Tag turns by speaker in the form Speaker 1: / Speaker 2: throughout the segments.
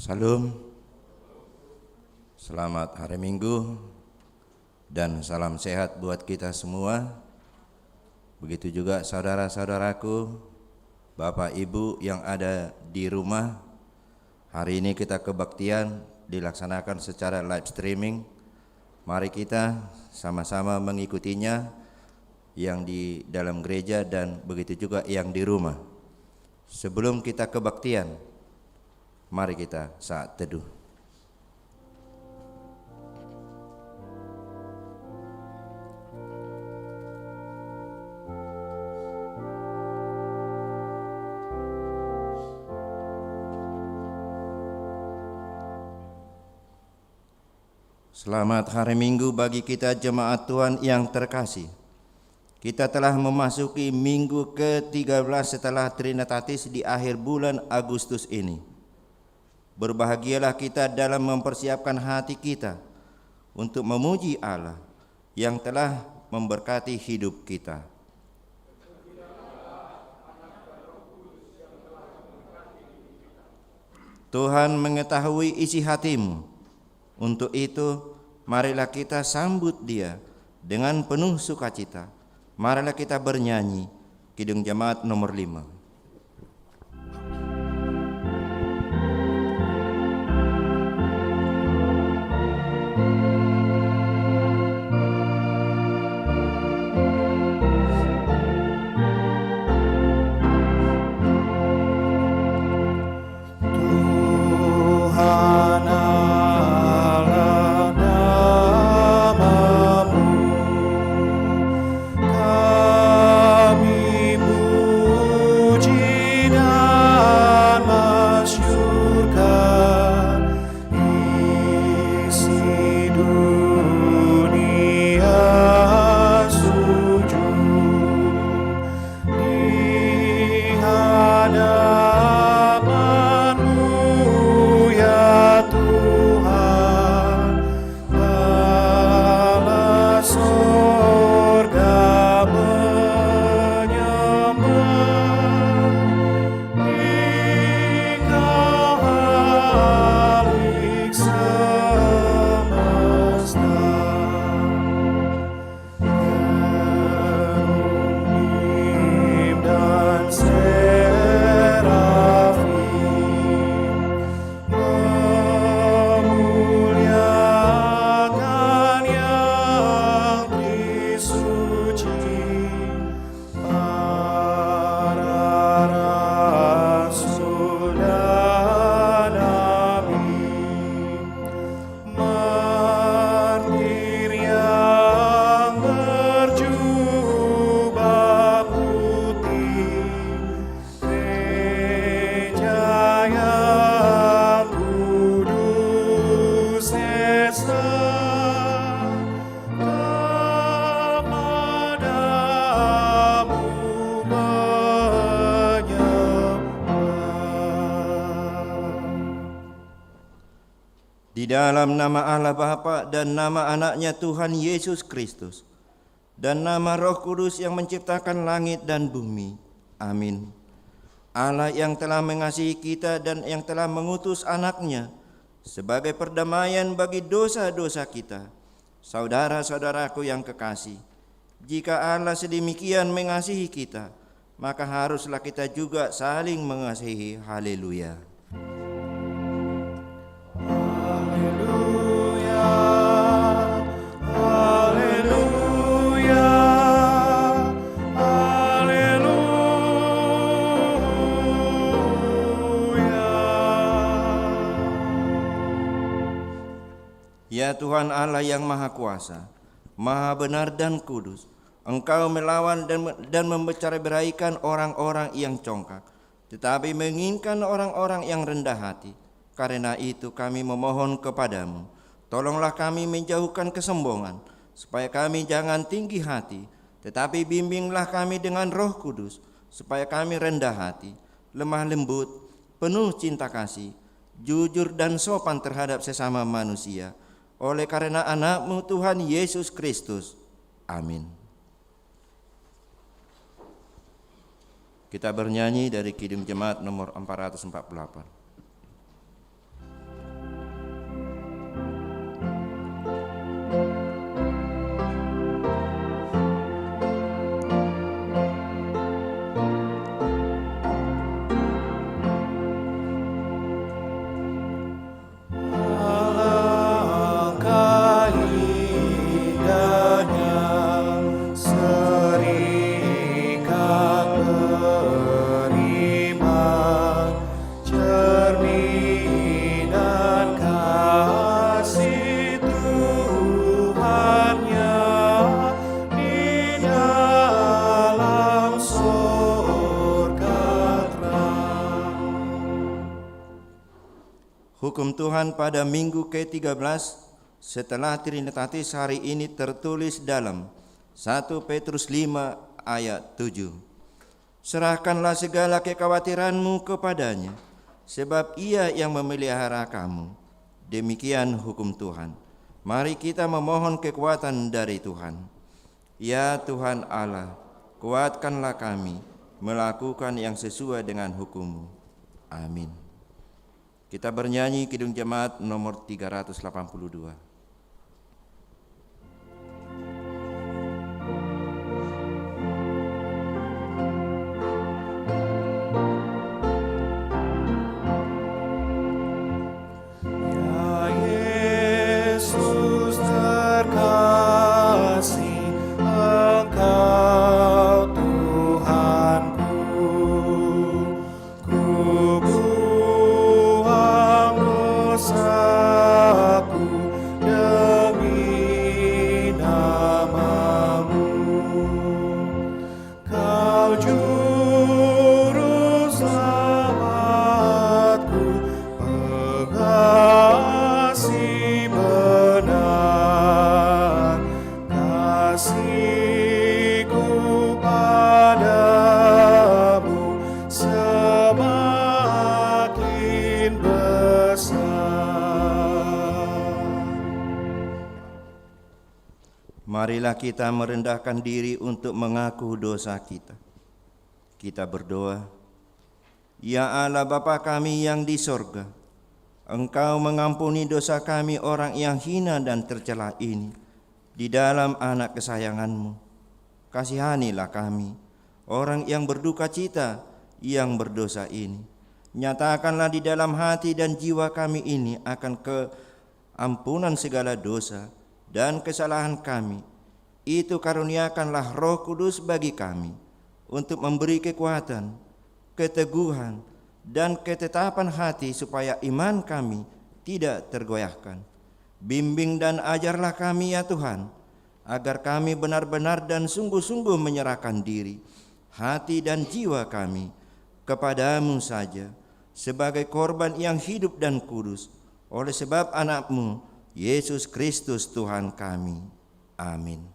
Speaker 1: Salam, selamat hari Minggu dan salam sehat buat kita semua. Begitu juga saudara-saudaraku, Bapak Ibu yang ada di rumah. Hari ini kita kebaktian dilaksanakan secara live streaming. Mari kita sama-sama mengikutinya, yang di dalam gereja dan begitu juga yang di rumah. Sebelum kita kebaktian, mari kita saat teduh. Selamat hari Minggu bagi kita jemaat Tuhan yang terkasih. Kita telah memasuki minggu ke-13 setelah Trinitatis di akhir bulan Agustus ini. Berbahagialah kita dalam mempersiapkan hati kita untuk memuji Allah yang telah memberkati hidup kita. Tuhan mengetahui isi hatimu. Untuk itu, marilah kita sambut Dia dengan penuh sukacita. Marilah kita bernyanyi Kidung Jemaat nomor 5. Di dalam nama Allah Bapa dan nama anaknya Tuhan Yesus Kristus dan nama Roh Kudus yang menciptakan langit dan bumi. Amin. Allah yang telah mengasihi kita dan yang telah mengutus anaknya sebagai perdamaian bagi dosa-dosa kita. Saudara-saudaraku yang kekasih, jika Allah sedemikian mengasihi kita, maka haruslah kita juga saling mengasihi. Haleluya. Ya Tuhan Allah yang Maha Kuasa, Maha Benar dan Kudus, Engkau melawan dan memberaikan orang-orang yang congkak, tetapi menginginkan orang-orang yang rendah hati. Karena itu kami memohon kepadamu, tolonglah kami menjauhkan kesombongan, supaya kami jangan tinggi hati, tetapi bimbinglah kami dengan Roh Kudus, supaya kami rendah hati, lemah lembut, penuh cinta kasih, jujur dan sopan terhadap sesama manusia, oleh karena anak-Mu Tuhan Yesus Kristus. Amin. Kita bernyanyi dari Kidung Jemaat nomor 448. Hukum Tuhan pada minggu ke-13 setelah Trinitatis hari ini tertulis dalam 1 Petrus 5 ayat 7. Serahkanlah segala kekhawatiranmu kepadanya, sebab Ia yang memelihara kamu. Demikian hukum Tuhan. Mari kita memohon kekuatan dari Tuhan. Ya Tuhan Allah, kuatkanlah kami melakukan yang sesuai dengan hukum-Mu. Amin. Kita bernyanyi Kidung Jemaat nomor 382. Marilah kita merendahkan diri untuk mengaku dosa kita. Kita berdoa. Ya Allah Bapa kami yang di sorga, Engkau mengampuni dosa kami orang yang hina dan tercela ini di dalam anak kesayangan-Mu. Kasihanilah kami, orang yang berduka cita yang berdosa ini. Nyatakanlah di dalam hati dan jiwa kami ini akan keampunan segala dosa dan kesalahan kami. Itu karuniakanlah Roh Kudus bagi kami untuk memberi kekuatan, keteguhan, dan ketetapan hati supaya iman kami tidak tergoyahkan. Bimbing dan ajarlah kami ya Tuhan, agar kami benar-benar dan sungguh-sungguh menyerahkan diri, hati dan jiwa kami kepadamu saja, sebagai korban yang hidup dan kudus, oleh sebab anak-Mu, Yesus Kristus Tuhan kami. Amin.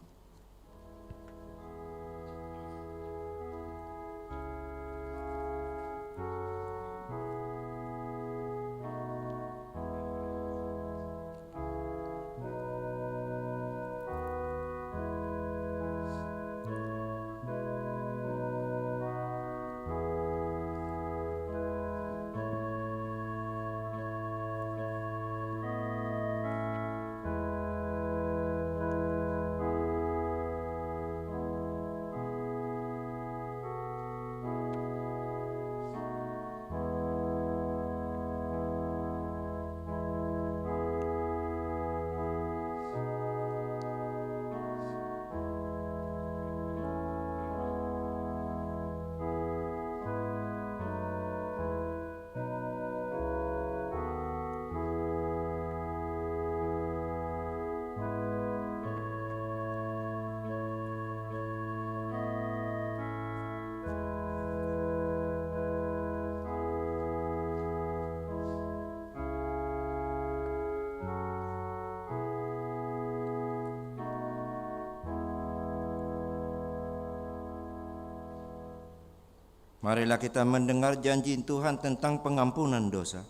Speaker 1: Marilah kita mendengar janji Tuhan tentang pengampunan dosa.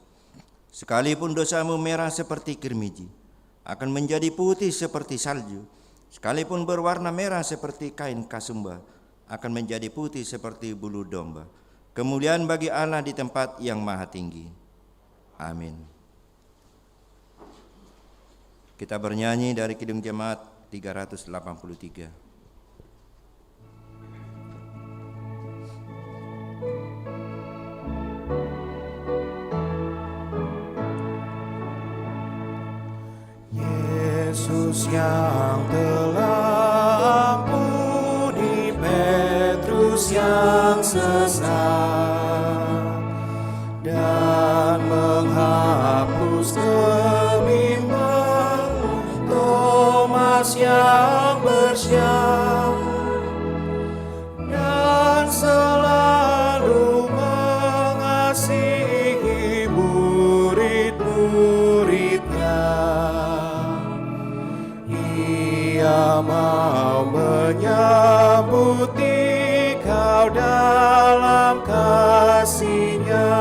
Speaker 1: Sekalipun dosamu merah seperti kirmiji, akan menjadi putih seperti salju. Sekalipun berwarna merah seperti kain kasumba, akan menjadi putih seperti bulu domba. Kemuliaan bagi Allah di tempat yang maha tinggi. Amin. Kita bernyanyi dari Kidung Jemaat 383.
Speaker 2: Yesus yang telah ampuni Petrus yang sesat dan menghapus kebimbangan Thomas yang bersyam dan selalu mengasihi murid-Mu. Ia mau menyambuti kau dalam kasih-Nya.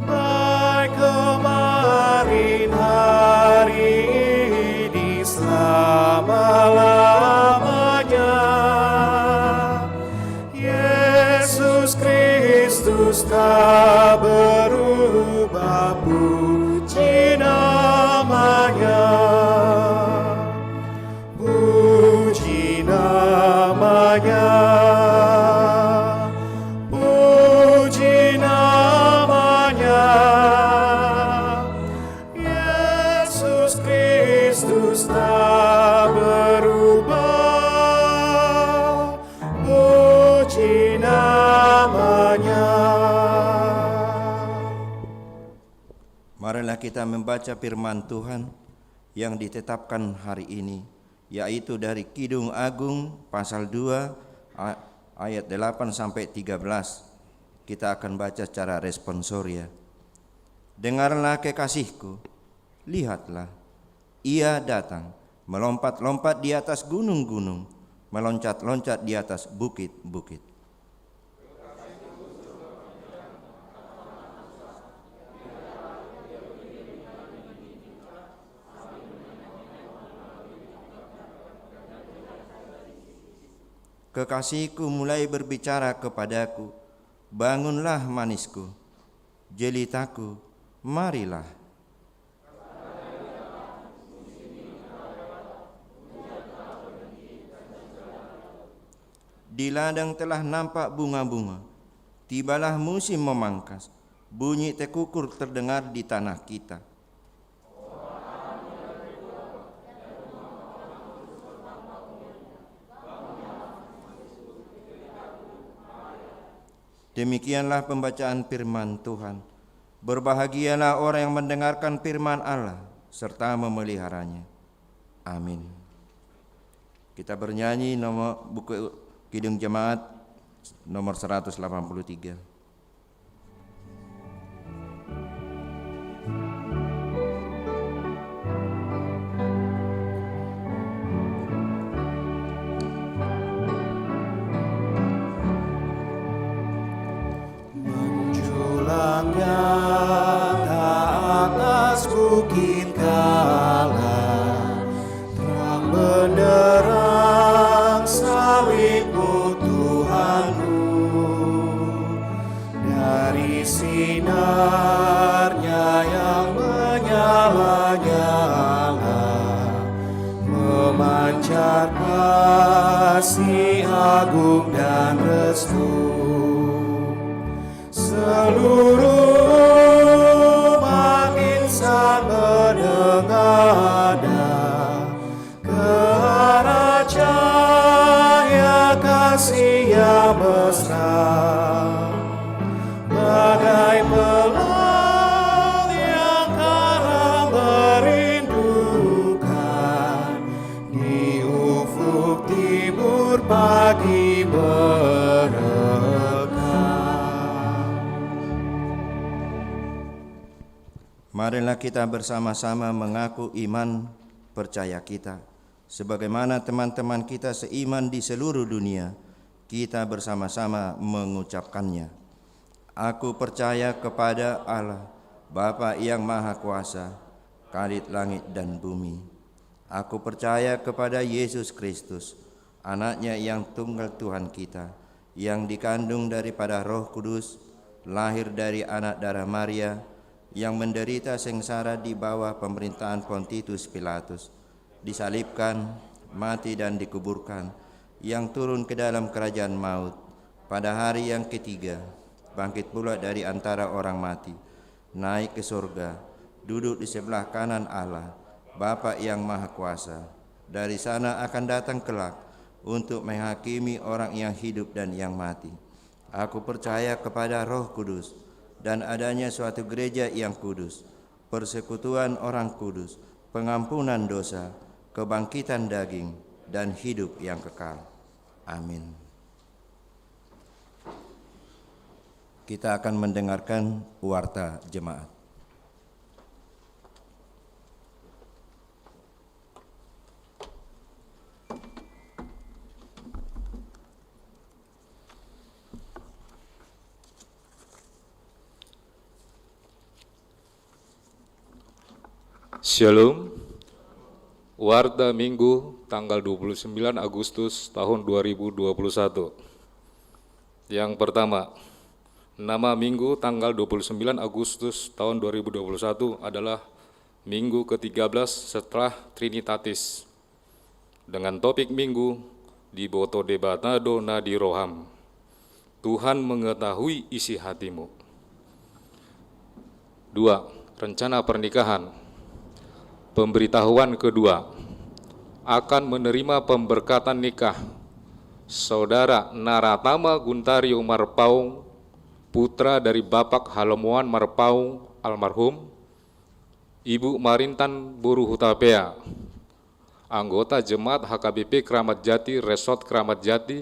Speaker 2: Baik kemarin, hari ini, selama-lamanya. Yesus Kristus tak berubah, puji namanya. Puji namanya. Puji namanya. Yesus Kristus tak berubah, puji namanya.
Speaker 1: Marilah kita membaca firman Tuhan yang ditetapkan hari ini, yaitu dari Kidung Agung pasal 2 ayat 8 sampai 13. Kita akan baca secara responsoria. Dengarlah kekasihku, lihatlah, ia datang, melompat-lompat di atas gunung-gunung, meloncat-loncat di atas bukit-bukit. Kekasihku mulai berbicara kepadaku, bangunlah manisku, jelitaku, marilah. Di ladang telah nampak bunga-bunga, tibalah musim memangkas, bunyi tekukur terdengar di tanah kita. Demikianlah pembacaan firman Tuhan. Berbahagialah orang yang mendengarkan firman Allah serta memeliharanya. Amin. Kita bernyanyi nomor buku Kidung Jemaat nomor 183.
Speaker 2: Atas bukit kala, terang benderang sawitmu Tuhanku. Dari sinarnya yang menyala-nyala, memancar kasih agung dan restu. Seluruh umat insan menengadah ke arah cahaya kasih yang mesra, bagai pelang yang karam merindukan di ufuk timur pagi berekah.
Speaker 1: Marilah kita bersama-sama mengaku iman percaya kita. Sebagaimana teman-teman kita seiman di seluruh dunia, kita bersama-sama mengucapkannya. Aku percaya kepada Allah, Bapa yang Maha Kuasa, Khalid langit dan bumi. Aku percaya kepada Yesus Kristus, anaknya yang tunggal Tuhan kita, yang dikandung daripada Roh Kudus, lahir dari anak darah Maria, yang menderita sengsara di bawah pemerintahan Pontius Pilatus, disalibkan, mati dan dikuburkan, yang turun ke dalam kerajaan maut, pada hari yang ketiga, bangkit pula dari antara orang mati, naik ke surga, duduk di sebelah kanan Allah, Bapa yang Maha Kuasa. Dari sana akan datang kelak untuk menghakimi orang yang hidup dan yang mati. Aku percaya kepada Roh Kudus, dan adanya suatu gereja yang kudus, persekutuan orang kudus, pengampunan dosa, kebangkitan daging, dan hidup yang kekal. Amin. Kita akan mendengarkan warta jemaat.
Speaker 3: Shalom. Warta Minggu tanggal 29 Agustus tahun 2021. Yang pertama, nama Minggu tanggal 29 Agustus tahun 2021 adalah Minggu ke-13 setelah Trinitatis. Dengan topik Minggu, Diboto Debatado Nadi Roham. Tuhan mengetahui isi hatimu. 2. Rencana pernikahan. Pemberitahuan kedua, akan menerima pemberkatan nikah Saudara Naratama Guntario Marpaung, putra dari Bapak Halomoan Marpaung almarhum, Ibu Marintan Buru Hutapea, anggota Jemaat HKBP Kramat Jati, Resort Kramat Jati,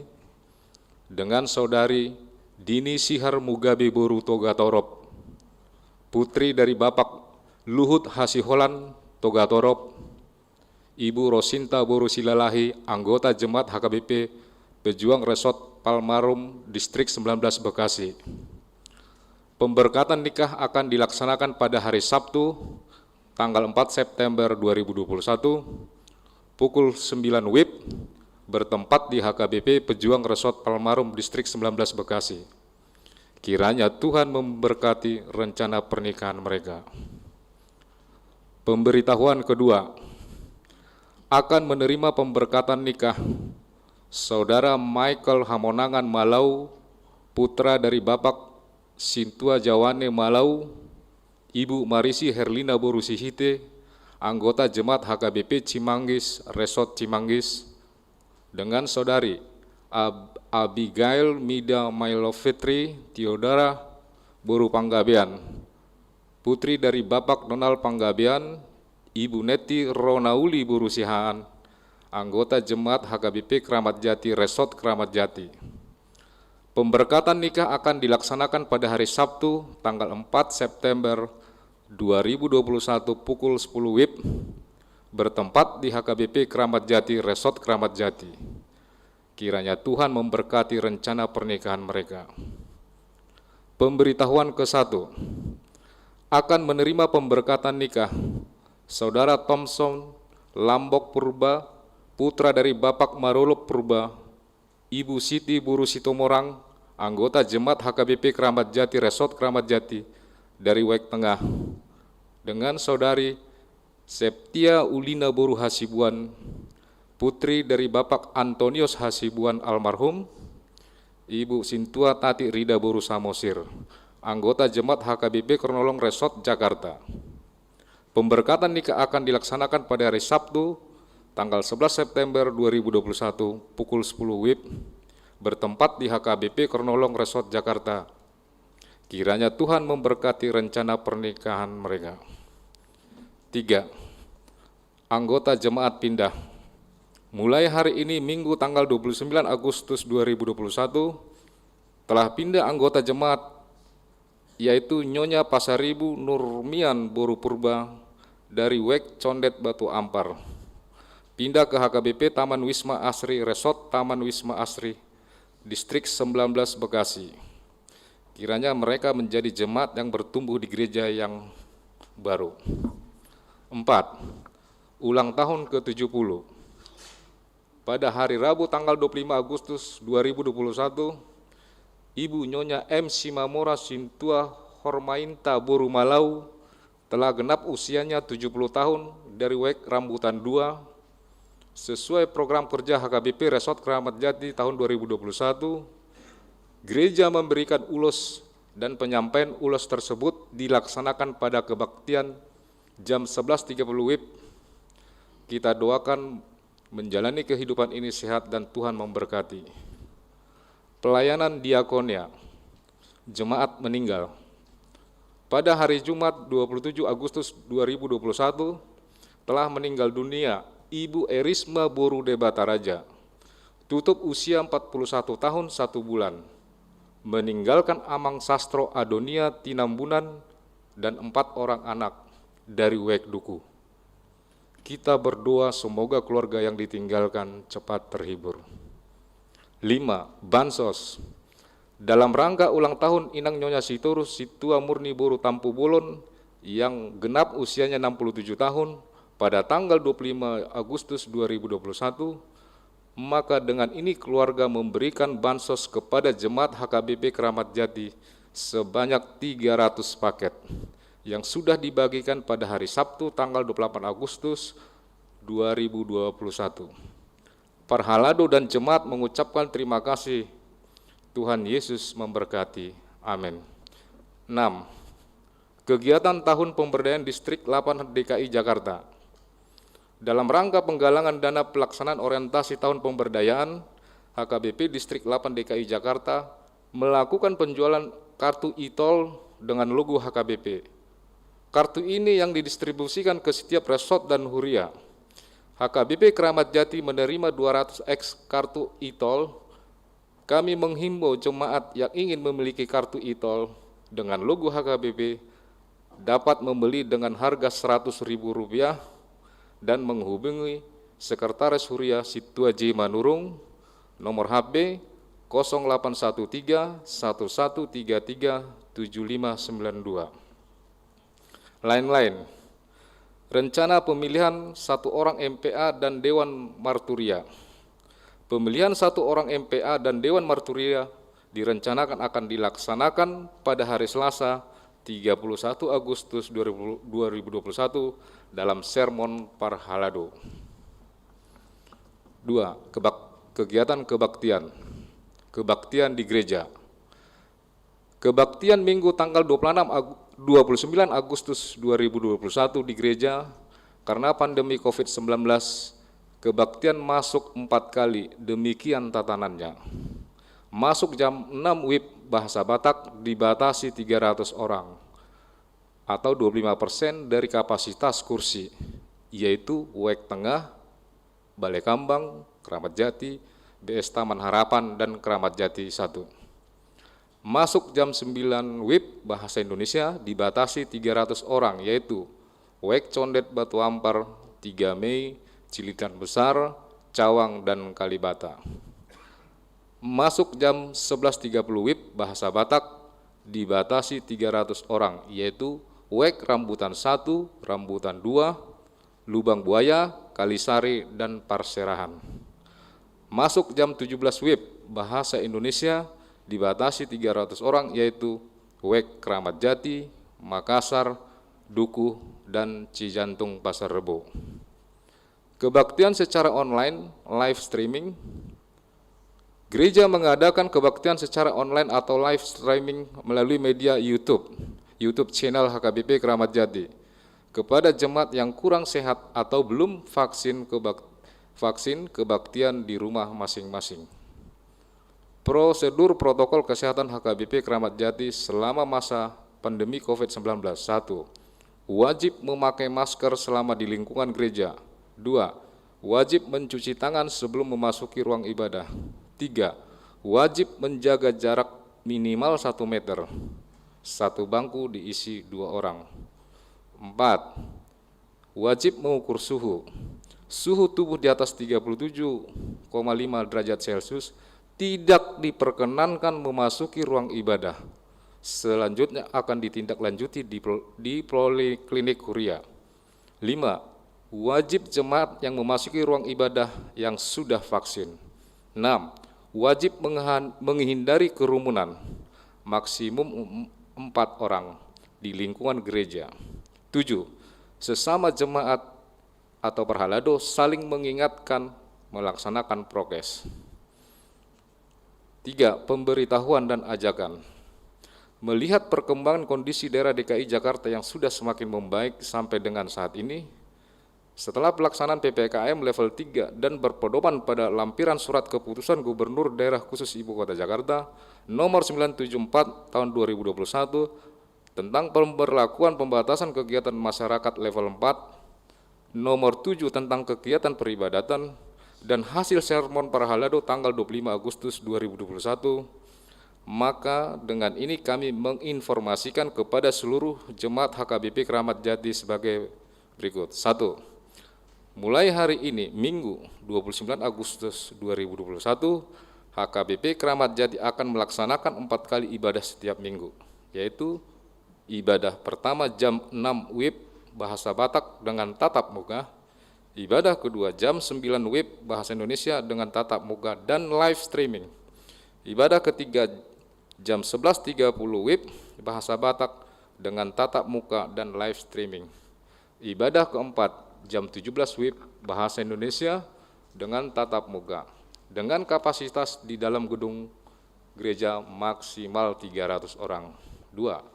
Speaker 3: dengan Saudari Dini Sihar Mugabe Buru Togatorop, putri dari Bapak Luhut Hasiholan Togatorop, Ibu Rosinta Boru Silalahi, anggota Jemaat HKBP Pejuang Resort Palmarum, Distrik 19 Bekasi. Pemberkatan nikah akan dilaksanakan pada hari Sabtu, tanggal 4 September 2021, pukul 9 WIB, bertempat di HKBP Pejuang Resort Palmarum, Distrik 19 Bekasi. Kiranya Tuhan memberkati rencana pernikahan mereka. Pemberitahuan kedua, akan menerima pemberkatan nikah Saudara Michael Hamonangan Malau, putra dari Bapak Sintua Jawane Malau, Ibu Marisi Herlina Borusihite, anggota Jemaat HKBP Cimanggis, Resort Cimanggis, dengan Saudari Abigail Mida Mailovitri Theodora Boru Panggabean, putri dari Bapak Donald Panggabean, Ibu Neti Ronauli Borusihaan, anggota Jemaat HKBP Kramat Jati, Resort Kramat Jati. Pemberkatan nikah akan dilaksanakan pada hari Sabtu, tanggal 4 September 2021 pukul 10 WIB, bertempat di HKBP Kramat Jati, Resort Kramat Jati. Kiranya Tuhan memberkati rencana pernikahan mereka. Pemberitahuan ke-1, akan menerima pemberkatan nikah Saudara Thompson Lambok Purba, putra dari Bapak Marolop Purba, Ibu Siti Buru Sitomorang, anggota Jemaat HKBP Kramat Jati, Resort Kramat Jati, dari Wek Tengah, dengan Saudari Septia Ulina Boru Hasibuan, putri dari Bapak Antonius Hasibuan almarhum, Ibu Sintua Tati Rida Boru Samosir, anggota Jemaat HKBP Kronolong Resort Jakarta. Pemberkatan nikah akan dilaksanakan pada hari Sabtu, tanggal 11 September 2021, pukul 10 WIB, bertempat di HKBP Kronolong Resort Jakarta. Kiranya Tuhan memberkati rencana pernikahan mereka. 3. Anggota jemaat pindah. Mulai hari ini Minggu tanggal 29 Agustus 2021, telah pindah anggota jemaat, yaitu Nyonya Pasaribu Nurmian Boru Purba dari Wek Condet Batu Ampar, pindah ke HKBP Taman Wisma Asri, Resort Taman Wisma Asri, Distrik 19 Bekasi. Kiranya mereka menjadi jemaat yang bertumbuh di gereja yang baru. 4. Ulang tahun ke-70. Pada hari Rabu tanggal 25 Agustus 2021, Ibu Nyonya M. Simamora Sintua Hormainta Boru Malau telah genap usianya 70 tahun dari Wek Rambutan 2, sesuai program kerja HKBP Resort Kramat Jati tahun 2021. Gereja memberikan ulos dan penyampaian ulos tersebut dilaksanakan pada kebaktian jam 11.30 WIB. Kita doakan menjalani kehidupan ini sehat dan Tuhan memberkati. Pelayanan diakonia, jemaat meninggal. Pada hari Jumat 27 Agustus 2021 telah meninggal dunia Ibu Erisma Boru Debataraja, tutup usia 41 tahun 1 bulan, meninggalkan Amang Sastro Adonia Tinambunan dan 4 orang anak dari Wek Duku. Kita berdoa semoga keluarga yang ditinggalkan cepat terhibur. 5. Bansos. Dalam rangka ulang tahun Inang Nyonya Sitorus Situa Murni Boru Tampu Bolon yang genap usianya 67 tahun pada tanggal 25 Agustus 2021, maka dengan ini keluarga memberikan bansos kepada jemaat HKBP Keramat Jati sebanyak 300 paket yang sudah dibagikan pada hari Sabtu tanggal 28 Agustus 2021. Parhalado dan jemaat mengucapkan terima kasih. Tuhan Yesus memberkati. Amin. 6. Kegiatan Tahun Pemberdayaan Distrik 8 DKI Jakarta. Dalam rangka penggalangan dana pelaksanaan orientasi Tahun Pemberdayaan, HKBP Distrik 8 DKI Jakarta melakukan penjualan kartu e-tol dengan logo HKBP. Kartu ini yang didistribusikan ke setiap resort dan huria. HKBP Keramat Jati menerima 200X kartu e-tol. Kami menghimbau jemaat yang ingin memiliki kartu e-tol dengan logo HKBP dapat membeli dengan harga Rp100.000 dan menghubungi Sekretaris Huria Situaji Manurung, nomor HP 0813 1133 7592. Lain-lain. Rencana pemilihan 1 orang MPA dan Dewan Marturia. Pemilihan 1 orang MPA dan Dewan Marturia direncanakan akan dilaksanakan pada hari Selasa 31 Agustus 2021 dalam sermon Parhalado. 2. Kegiatan kebaktian. Kebaktian di gereja. Kebaktian Minggu tanggal 29 Agustus 2021 di gereja, karena pandemi COVID-19, kebaktian masuk 4 kali, demikian tatanannya. Masuk jam 6 WIB bahasa Batak dibatasi 300 orang, atau 25% dari kapasitas kursi, yaitu WEK Tengah, Balai Kambang, Keramat Jati, BS Taman Harapan, dan Keramat Jati 1. Masuk jam 9 WIB bahasa Indonesia dibatasi 300 orang, yaitu WEK Condet Batu Ampar, 3 Mei, Cilitan Besar, Cawang, dan Kalibata. Masuk jam 11.30 WIB bahasa Batak dibatasi 300 orang, yaitu WEK Rambutan 1, Rambutan 2, Lubang Buaya, Kalisari, dan Parserahan. Masuk jam 17 WIB bahasa Indonesia dibatasi 300 orang, yaitu WEK Keramat Jati, Makassar, Dukuh, dan Cijantung Pasar Rebo. Kebaktian secara online, live streaming. Gereja mengadakan kebaktian secara online atau live streaming melalui media YouTube channel HKBP Keramat Jati kepada jemaat yang kurang sehat atau belum vaksin kebaktian di rumah masing-masing. Prosedur protokol kesehatan HKBP Keramat Jati selama masa pandemi COVID-19. 1. Wajib memakai masker selama di lingkungan gereja. 2. Wajib mencuci tangan sebelum memasuki ruang ibadah. 3. Wajib menjaga jarak minimal 1 meter. 1 bangku diisi 2 orang. 4. Wajib mengukur suhu. Suhu tubuh di atas 37,5 derajat Celcius tidak diperkenankan memasuki ruang ibadah. Selanjutnya akan ditindaklanjuti di poliklinik Huria. 5. Wajib jemaat yang memasuki ruang ibadah yang sudah vaksin. 6. Wajib menghindari kerumunan, maksimum 4 orang di lingkungan gereja. 7. Sesama jemaat atau parhalado saling mengingatkan melaksanakan prokes. 3. Pemberitahuan dan ajakan. Melihat perkembangan kondisi daerah DKI Jakarta yang sudah semakin membaik sampai dengan saat ini, setelah pelaksanaan PPKM level 3 dan berpedoman pada lampiran surat keputusan Gubernur Daerah Khusus Ibu Kota Jakarta nomor 974 tahun 2021 tentang pemberlakuan pembatasan kegiatan masyarakat level 4, nomor 7 tentang kegiatan peribadatan, dan hasil sermon Parhalado tanggal 25 Agustus 2021, maka dengan ini kami menginformasikan kepada seluruh jemaat HKBP Keramat Jati sebagai berikut. 1. Mulai hari ini, Minggu 29 Agustus 2021, HKBP Keramat Jati akan melaksanakan 4 kali ibadah setiap minggu, yaitu Ibadah pertama jam 6 WIB bahasa Batak dengan tatap muka. Ibadah kedua jam 9 WIB bahasa Indonesia dengan tatap muka dan live streaming. Ibadah ketiga jam 11.30 WIB bahasa Batak dengan tatap muka dan live streaming. Ibadah keempat jam 17 WIB bahasa Indonesia dengan tatap muka dengan kapasitas di dalam gedung gereja maksimal 300 orang. 2.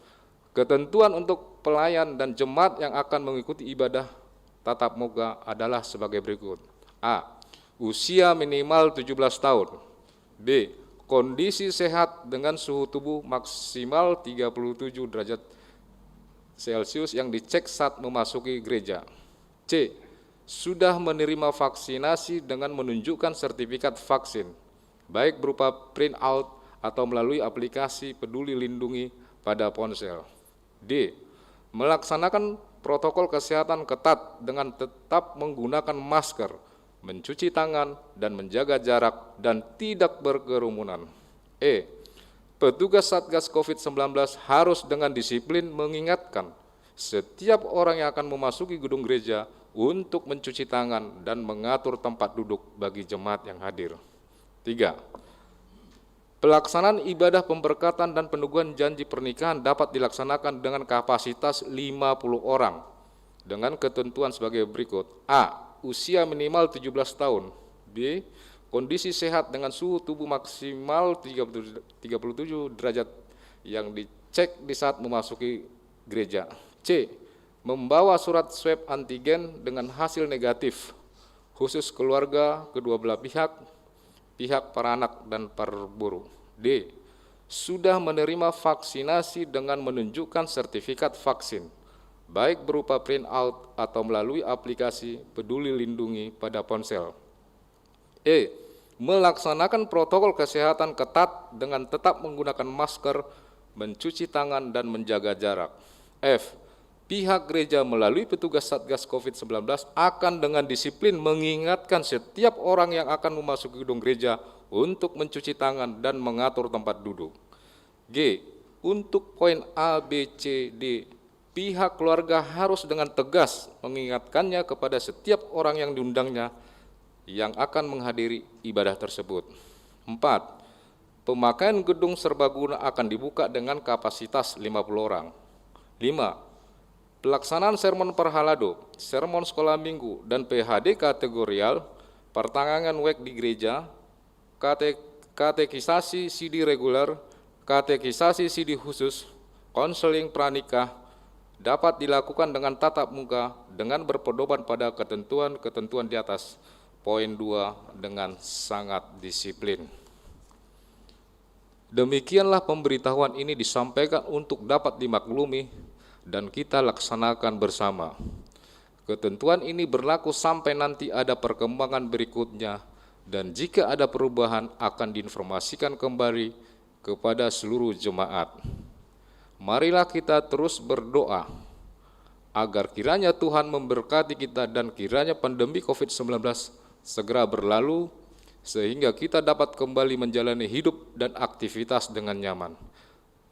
Speaker 3: Ketentuan untuk pelayan dan jemaat yang akan mengikuti ibadah tatap muka adalah sebagai berikut. A. Usia minimal 17 tahun. B. Kondisi sehat dengan suhu tubuh maksimal 37 derajat Celcius yang dicek saat memasuki gereja. C. Sudah menerima vaksinasi dengan menunjukkan sertifikat vaksin, baik berupa print out atau melalui aplikasi Peduli Lindungi pada ponsel. D. Melaksanakan protokol kesehatan ketat dengan tetap menggunakan masker, mencuci tangan, dan menjaga jarak, dan tidak berkerumunan. E. Petugas Satgas COVID-19 harus dengan disiplin mengingatkan setiap orang yang akan memasuki gedung gereja untuk mencuci tangan dan mengatur tempat duduk bagi jemaat yang hadir. 3. Pelaksanaan ibadah pemberkatan dan peneguhan janji pernikahan dapat dilaksanakan dengan kapasitas 50 orang dengan ketentuan sebagai berikut. A. Usia minimal 17 tahun. B. Kondisi sehat dengan suhu tubuh maksimal 37 derajat yang dicek di saat memasuki gereja. C. Membawa surat swab antigen dengan hasil negatif, khusus keluarga kedua belah pihak peranak dan perburu. D. Sudah menerima vaksinasi dengan menunjukkan sertifikat vaksin, baik berupa print out atau melalui aplikasi Peduli Lindungi pada ponsel. E. Melaksanakan protokol kesehatan ketat dengan tetap menggunakan masker, mencuci tangan, dan menjaga jarak. F. Pihak gereja melalui petugas Satgas COVID-19 akan dengan disiplin mengingatkan setiap orang yang akan memasuki gedung gereja untuk mencuci tangan dan mengatur tempat duduk. G. Untuk poin A, B, C, D, pihak keluarga harus dengan tegas mengingatkannya kepada setiap orang yang diundangnya yang akan menghadiri ibadah tersebut. 4. Pemakaian gedung serbaguna akan dibuka dengan kapasitas 50 orang. 5. Pelaksanaan sermon perhalado, sermon sekolah minggu, dan PHD kategorial, pertangangan WEK di gereja, katekisasi CD reguler, katekisasi CD khusus, konseling pranikah, dapat dilakukan dengan tatap muka dengan berpedoman pada ketentuan-ketentuan di atas. Poin 2 dengan sangat disiplin. Demikianlah pemberitahuan ini disampaikan untuk dapat dimaklumi dan kita laksanakan bersama. Ketentuan ini berlaku sampai nanti ada perkembangan berikutnya, dan jika ada perubahan akan diinformasikan kembali kepada seluruh jemaat. Marilah kita terus berdoa agar kiranya Tuhan memberkati kita dan kiranya pandemi COVID-19 segera berlalu sehingga kita dapat kembali menjalani hidup dan aktivitas dengan nyaman.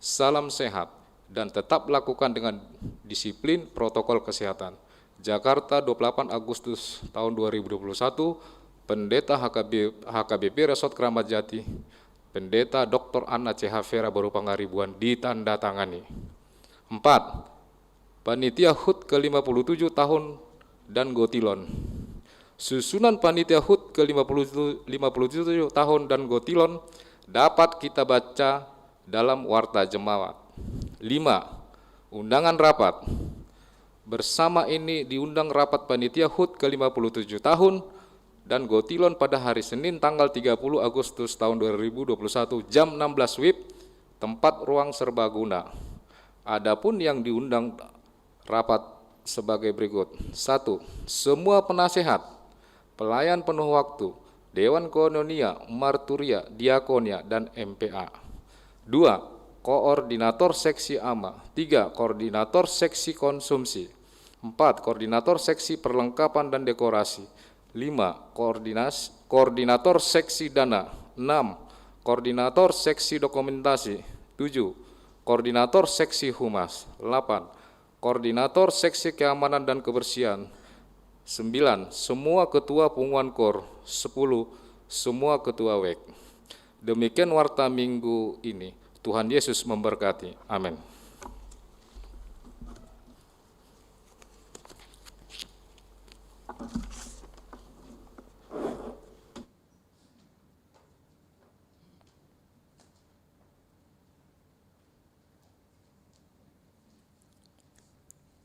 Speaker 3: Salam sehat dan tetap lakukan dengan disiplin protokol kesehatan. Jakarta, 28 Agustus tahun 2021, Pendeta HKBP Resort Keramat Jati, Pendeta Dr. Anna C. Vera Baru Pangaribuan ditandatangani. 4. Panitia HUT ke-57 tahun dan Gotilon. Susunan Panitia HUT ke-57 tahun dan Gotilon dapat kita baca dalam Warta Jemaat. 5. Undangan rapat. Bersama ini diundang rapat Panitia HUT ke-57 tahun dan Gotilon pada hari Senin tanggal 30 Agustus tahun 2021 jam 16 WIB, tempat ruang serbaguna. Adapun yang diundang rapat sebagai berikut. 1. Semua penasehat, pelayan penuh waktu, Dewan Koinonia, Marturia, Diakonia, dan MPA. 2. Koordinator Seksi AMA. 3. Koordinator Seksi Konsumsi. 4. Koordinator Seksi Perlengkapan dan Dekorasi. 5. Koordinator Seksi Dana. 6. Koordinator Seksi Dokumentasi. 7. Koordinator Seksi Humas. 8. Koordinator Seksi Keamanan dan Kebersihan. 9. Semua ketua pengumuman KOR. 10. Semua ketua WEK. Demikian warta minggu ini. Tuhan Yesus memberkati. Amin.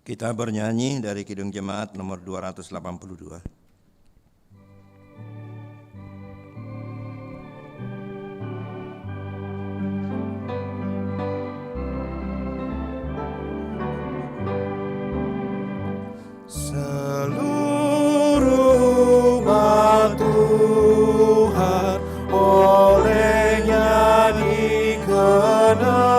Speaker 1: Kita bernyanyi dari Kidung Jemaat nomor 282.
Speaker 2: Seluruh umat Tuhan olehnya dikenal,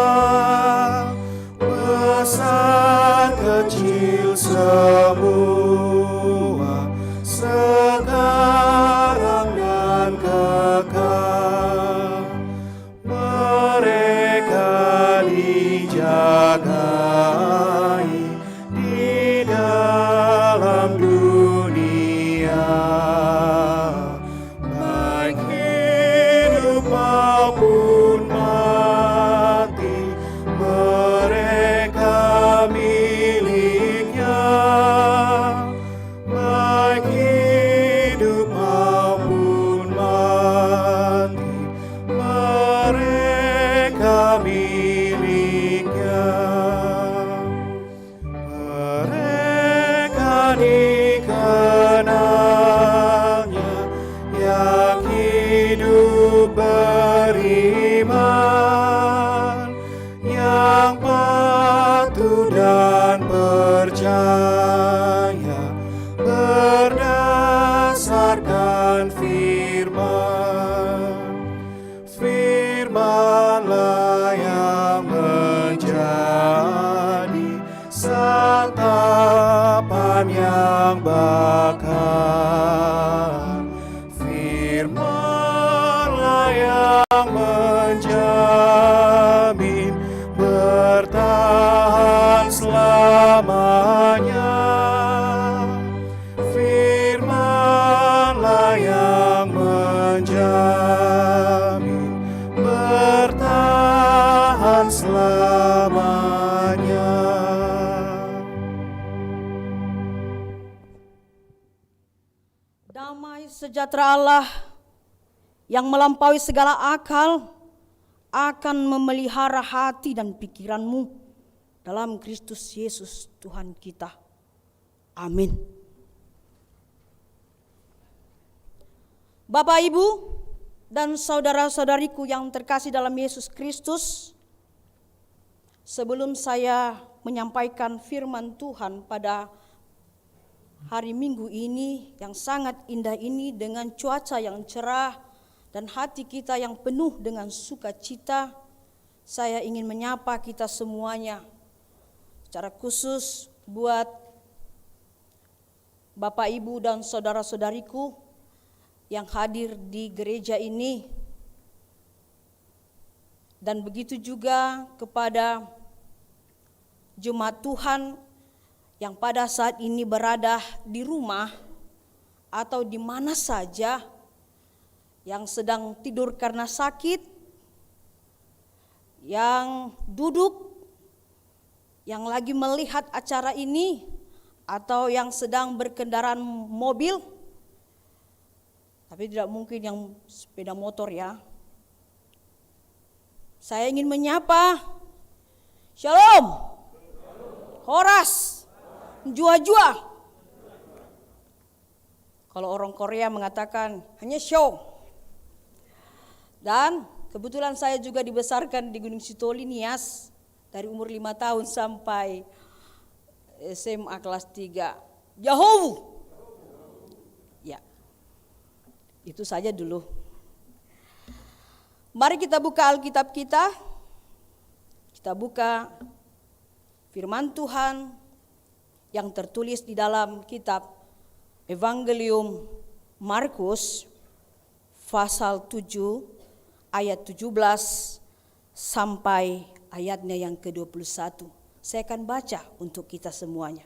Speaker 2: besar kecil semua, sekarang dan kekal. Mereka dijagai di dalam dunia, baik hidup maupun mati, mereka miliknya. Baik hidup maupun mati, mereka miliknya. Mereka dikenalnya yang hidup beriman, yang patuh dan percaya berdasarkan firman. Firman-Lah yang menjadi santapan yang bakal. Firman-Lah yang menjamin bertahan selamanya. Firman-Lah yang menjamin bertahan selamanya.
Speaker 4: Damai sejahtera Allah yang melampaui segala akal akan memelihara hati dan pikiranmu dalam Kristus Yesus Tuhan kita. Amin. Bapak, Ibu, dan saudara-saudariku yang terkasih dalam Yesus Kristus, sebelum saya menyampaikan firman Tuhan pada hari Minggu ini yang sangat indah ini dengan cuaca yang cerah dan hati kita yang penuh dengan sukacita, saya ingin menyapa kita semuanya. Secara khusus buat Bapak, Ibu, dan saudara-saudariku yang hadir di gereja ini, dan begitu juga kepada jemaat Tuhan yang pada saat ini berada di rumah atau di mana saja, yang sedang tidur karena sakit, yang duduk, yang lagi melihat acara ini, atau yang sedang berkendaraan mobil, tapi tidak mungkin yang sepeda motor ya. Saya ingin menyapa, Shalom, Horas, Jua-jua. Kalau orang Korea mengatakan hanya show. Dan kebetulan saya juga dibesarkan di Gunung Sitoli, Nias, dari umur 5 tahun sampai SMA kelas 3. Yahoo! Ya, itu saja dulu. Mari kita buka Alkitab kita. Kita buka firman Tuhan yang tertulis di dalam kitab Evangelium Markus pasal 7 ayat 17 sampai ayatnya yang ke-21. Saya akan baca untuk kita semuanya.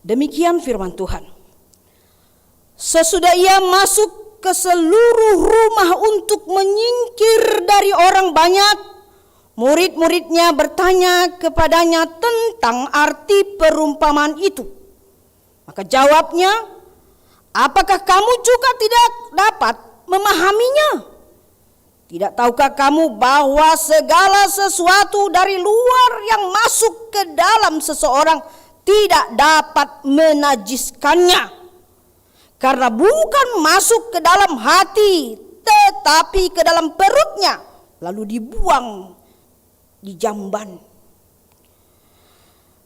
Speaker 4: Demikian firman Tuhan. Sesudah ia masuk ke seluruh rumah untuk menyingkir dari orang banyak, murid-muridnya bertanya kepadanya tentang arti perumpamaan itu. Maka jawabnya, apakah kamu juga tidak dapat memahaminya? Tidak tahukah kamu bahwa segala sesuatu dari luar yang masuk ke dalam seseorang tidak dapat menajiskannya? Karena bukan masuk ke dalam hati, tetapi ke dalam perutnya, lalu dibuang di jamban.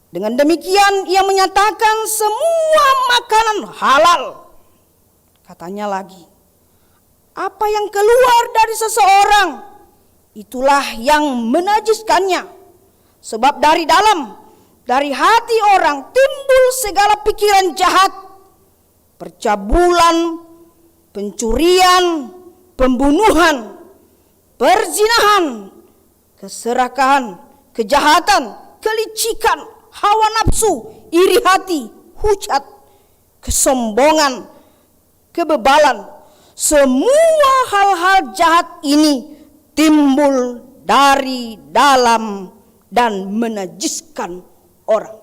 Speaker 4: Dengan demikian ia menyatakan semua makanan halal. Katanya lagi, apa yang keluar dari seseorang, itulah yang menajiskannya. Sebab dari dalam, dari hati orang timbul segala pikiran jahat, percabulan, pencurian, pembunuhan, perzinahan, keserakahan, kejahatan, kelicikan, hawa nafsu, iri hati, hujat, kesombongan, kebebalan. Semua hal-hal jahat ini timbul dari dalam dan menajiskan orang.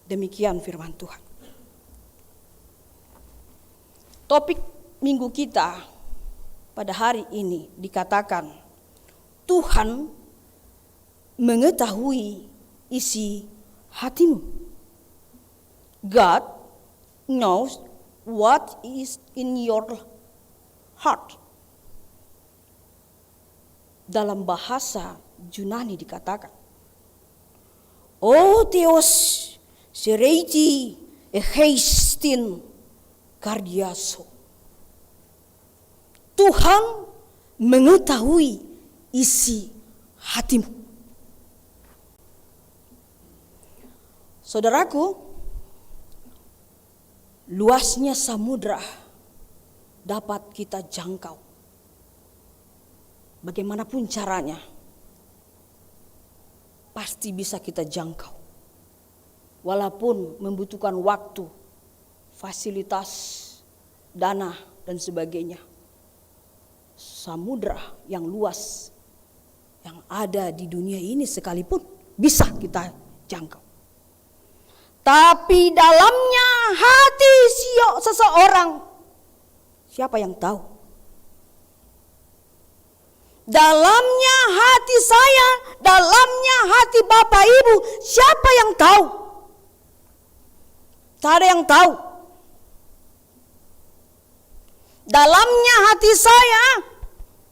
Speaker 4: Demikian firman Tuhan. Topik minggu kita pada hari ini dikatakan Tuhan mengetahui isi hatimu. God knows what is in your heart. Dalam bahasa Yunani dikatakan, O Theos sereiti echeistin kardiaso. Tuhan mengetahui isi hatimu. Saudaraku, luasnya samudra dapat kita jangkau. Bagaimanapun caranya, pasti bisa kita jangkau. Walaupun membutuhkan waktu, fasilitas, dana, dan sebagainya. Samudra yang luas yang ada di dunia ini sekalipun bisa kita jangkau. Tapi dalamnya hati seseorang, siapa yang tahu? Dalamnya hati saya, dalamnya hati Bapak Ibu, siapa yang tahu? Tak ada yang tahu. Dalamnya hati saya,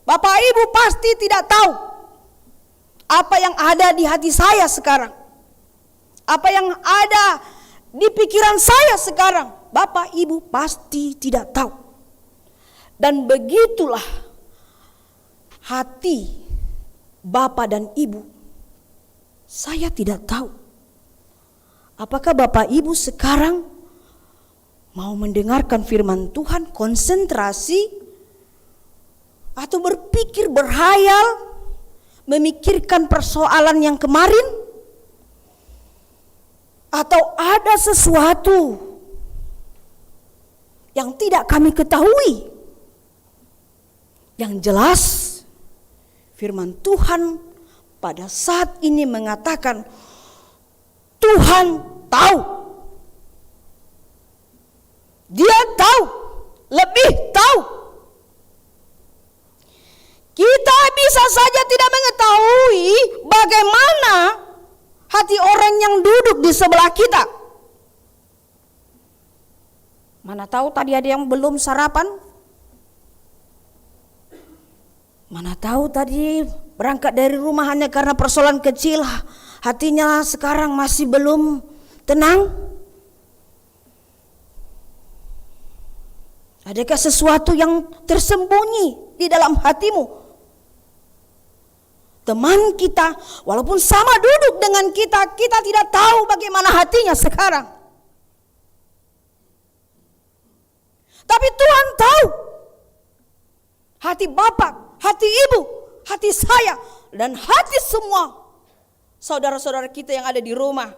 Speaker 4: Bapak Ibu pasti tidak tahu apa yang ada di hati saya sekarang. Apa yang ada di pikiran saya sekarang, Bapak Ibu pasti tidak tahu. Dan begitulah hati Bapak dan Ibu. Saya tidak tahu. Apakah Bapak Ibu sekarang mau mendengarkan firman Tuhan, konsentrasi, atau berpikir, berhayal, memikirkan persoalan yang kemarin? Atau ada sesuatu yang tidak kami ketahui? Yang jelas firman Tuhan pada saat ini mengatakan Tuhan tahu. Dia tahu, lebih tahu. Kita bisa saja tidak mengetahui bagaimana hati orang yang duduk di sebelah kita. Mana tahu tadi ada yang belum sarapan? Mana tahu tadi berangkat dari rumah hanya karena persoalan kecil, hatinya sekarang masih belum tenang? Adakah sesuatu yang tersembunyi di dalam hatimu? Teman kita, walaupun sama duduk dengan kita, kita tidak tahu bagaimana hatinya sekarang. Tapi Tuhan tahu. Hati Bapak, hati Ibu, hati saya dan hati semua saudara-saudara kita yang ada di rumah.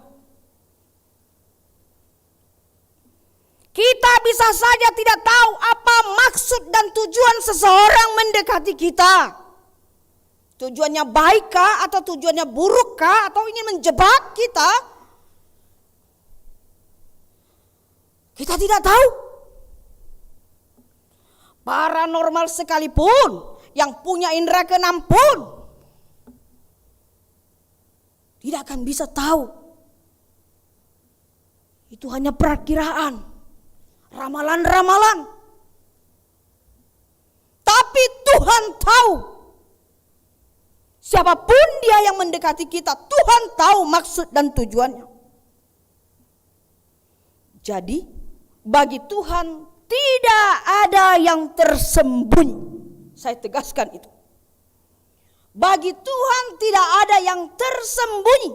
Speaker 4: Kita bisa saja tidak tahu apa maksud dan tujuan seseorang mendekati kita. Tujuannya baik kah atau tujuannya buruk kah atau ingin menjebak kita? Kita tidak tahu. Paranormal sekalipun yang punya indera keenam pun tidak akan bisa tahu. Itu hanya perakiraan, ramalan-ramalan. Tapi Tuhan tahu. Siapapun dia yang mendekati kita, Tuhan tahu maksud dan tujuannya. Jadi, bagi Tuhan tidak ada yang tersembunyi. Saya tegaskan itu. Bagi Tuhan tidak ada yang tersembunyi.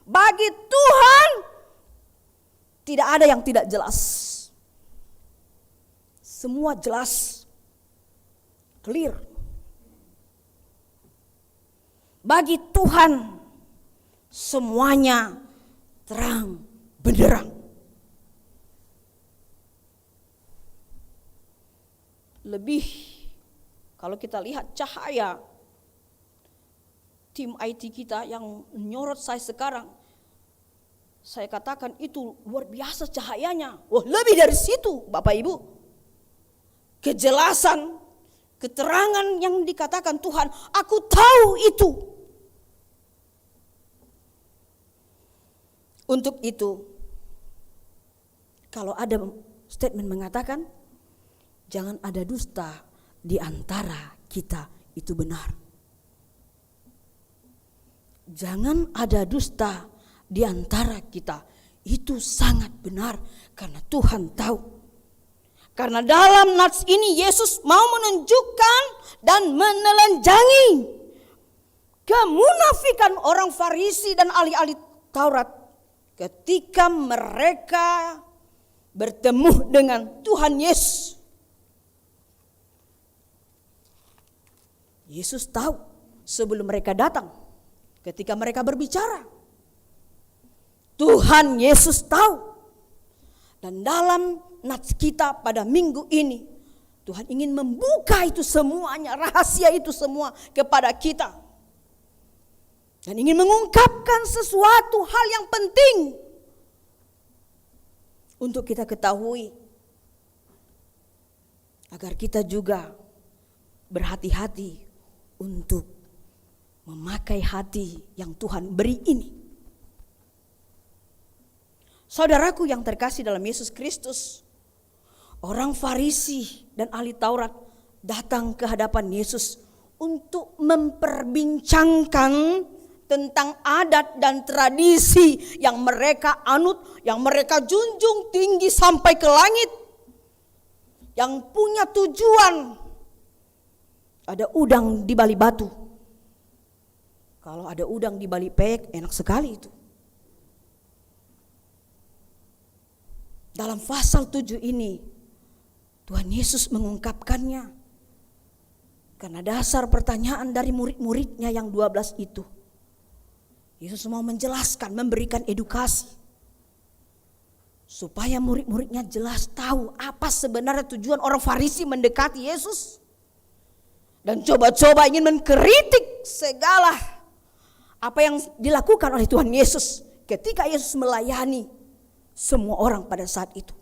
Speaker 4: Bagi Tuhan tidak ada yang tidak jelas. Semua jelas. Clear. Bagi Tuhan semuanya terang benderang. Lebih kalau kita lihat cahaya tim IT kita yang menyorot saya sekarang, saya katakan itu luar biasa cahayanya. Wah, lebih dari situ Bapak Ibu. Kejelasan, keterangan yang dikatakan Tuhan, aku tahu itu. Untuk itu, kalau ada statement mengatakan, jangan ada dusta di antara kita, itu benar. Jangan ada dusta di antara kita, itu sangat benar karena Tuhan tahu. Karena dalam nats ini Yesus mau menunjukkan dan menelanjangi kemunafikan orang Farisi dan ahli-ahli Taurat ketika mereka bertemu dengan Tuhan Yesus. Yesus tahu sebelum mereka datang, ketika mereka berbicara. Tuhan Yesus tahu. Dan dalam nats kita pada minggu ini, Tuhan ingin membuka itu semuanya, rahasia itu semua kepada kita. Dan ingin mengungkapkan sesuatu hal yang penting untuk kita ketahui. Agar kita juga berhati-hati untuk memakai hati yang Tuhan beri ini. Saudaraku yang terkasih dalam Yesus Kristus, orang Farisi dan ahli Taurat datang ke hadapan Yesus untuk memperbincangkan tentang adat dan tradisi yang mereka anut, yang mereka junjung tinggi sampai ke langit, yang punya tujuan. Ada udang di balik batu. Kalau ada udang di balik pek, enak sekali itu. Dalam pasal 7 ini, Tuhan Yesus mengungkapkannya. Karena dasar pertanyaan dari murid-muridnya yang 12 itu. Yesus mau menjelaskan, memberikan edukasi. Supaya murid-muridnya jelas tahu apa sebenarnya tujuan orang Farisi mendekati Yesus. Dan coba-coba ingin mengkritik segala apa yang dilakukan oleh Tuhan Yesus ketika Yesus melayani semua orang pada saat itu.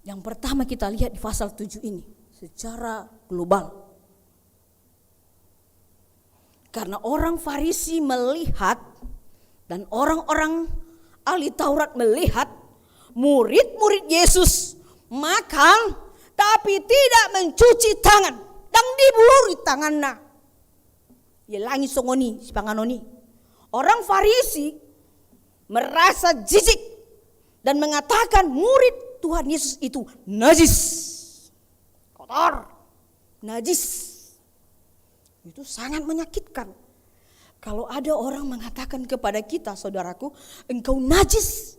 Speaker 4: Yang pertama kita lihat di pasal 7 ini secara global. Karena orang Farisi melihat dan orang-orang ahli Taurat melihat murid-murid Yesus makan tapi tidak mencuci tangan dan dibuluri tangannya. Ya langi songoni sipanganoni. Orang Farisi merasa jijik dan mengatakan murid Tuhan Yesus itu najis, kotor, najis. Itu sangat menyakitkan. Kalau ada orang mengatakan kepada kita, saudaraku, engkau najis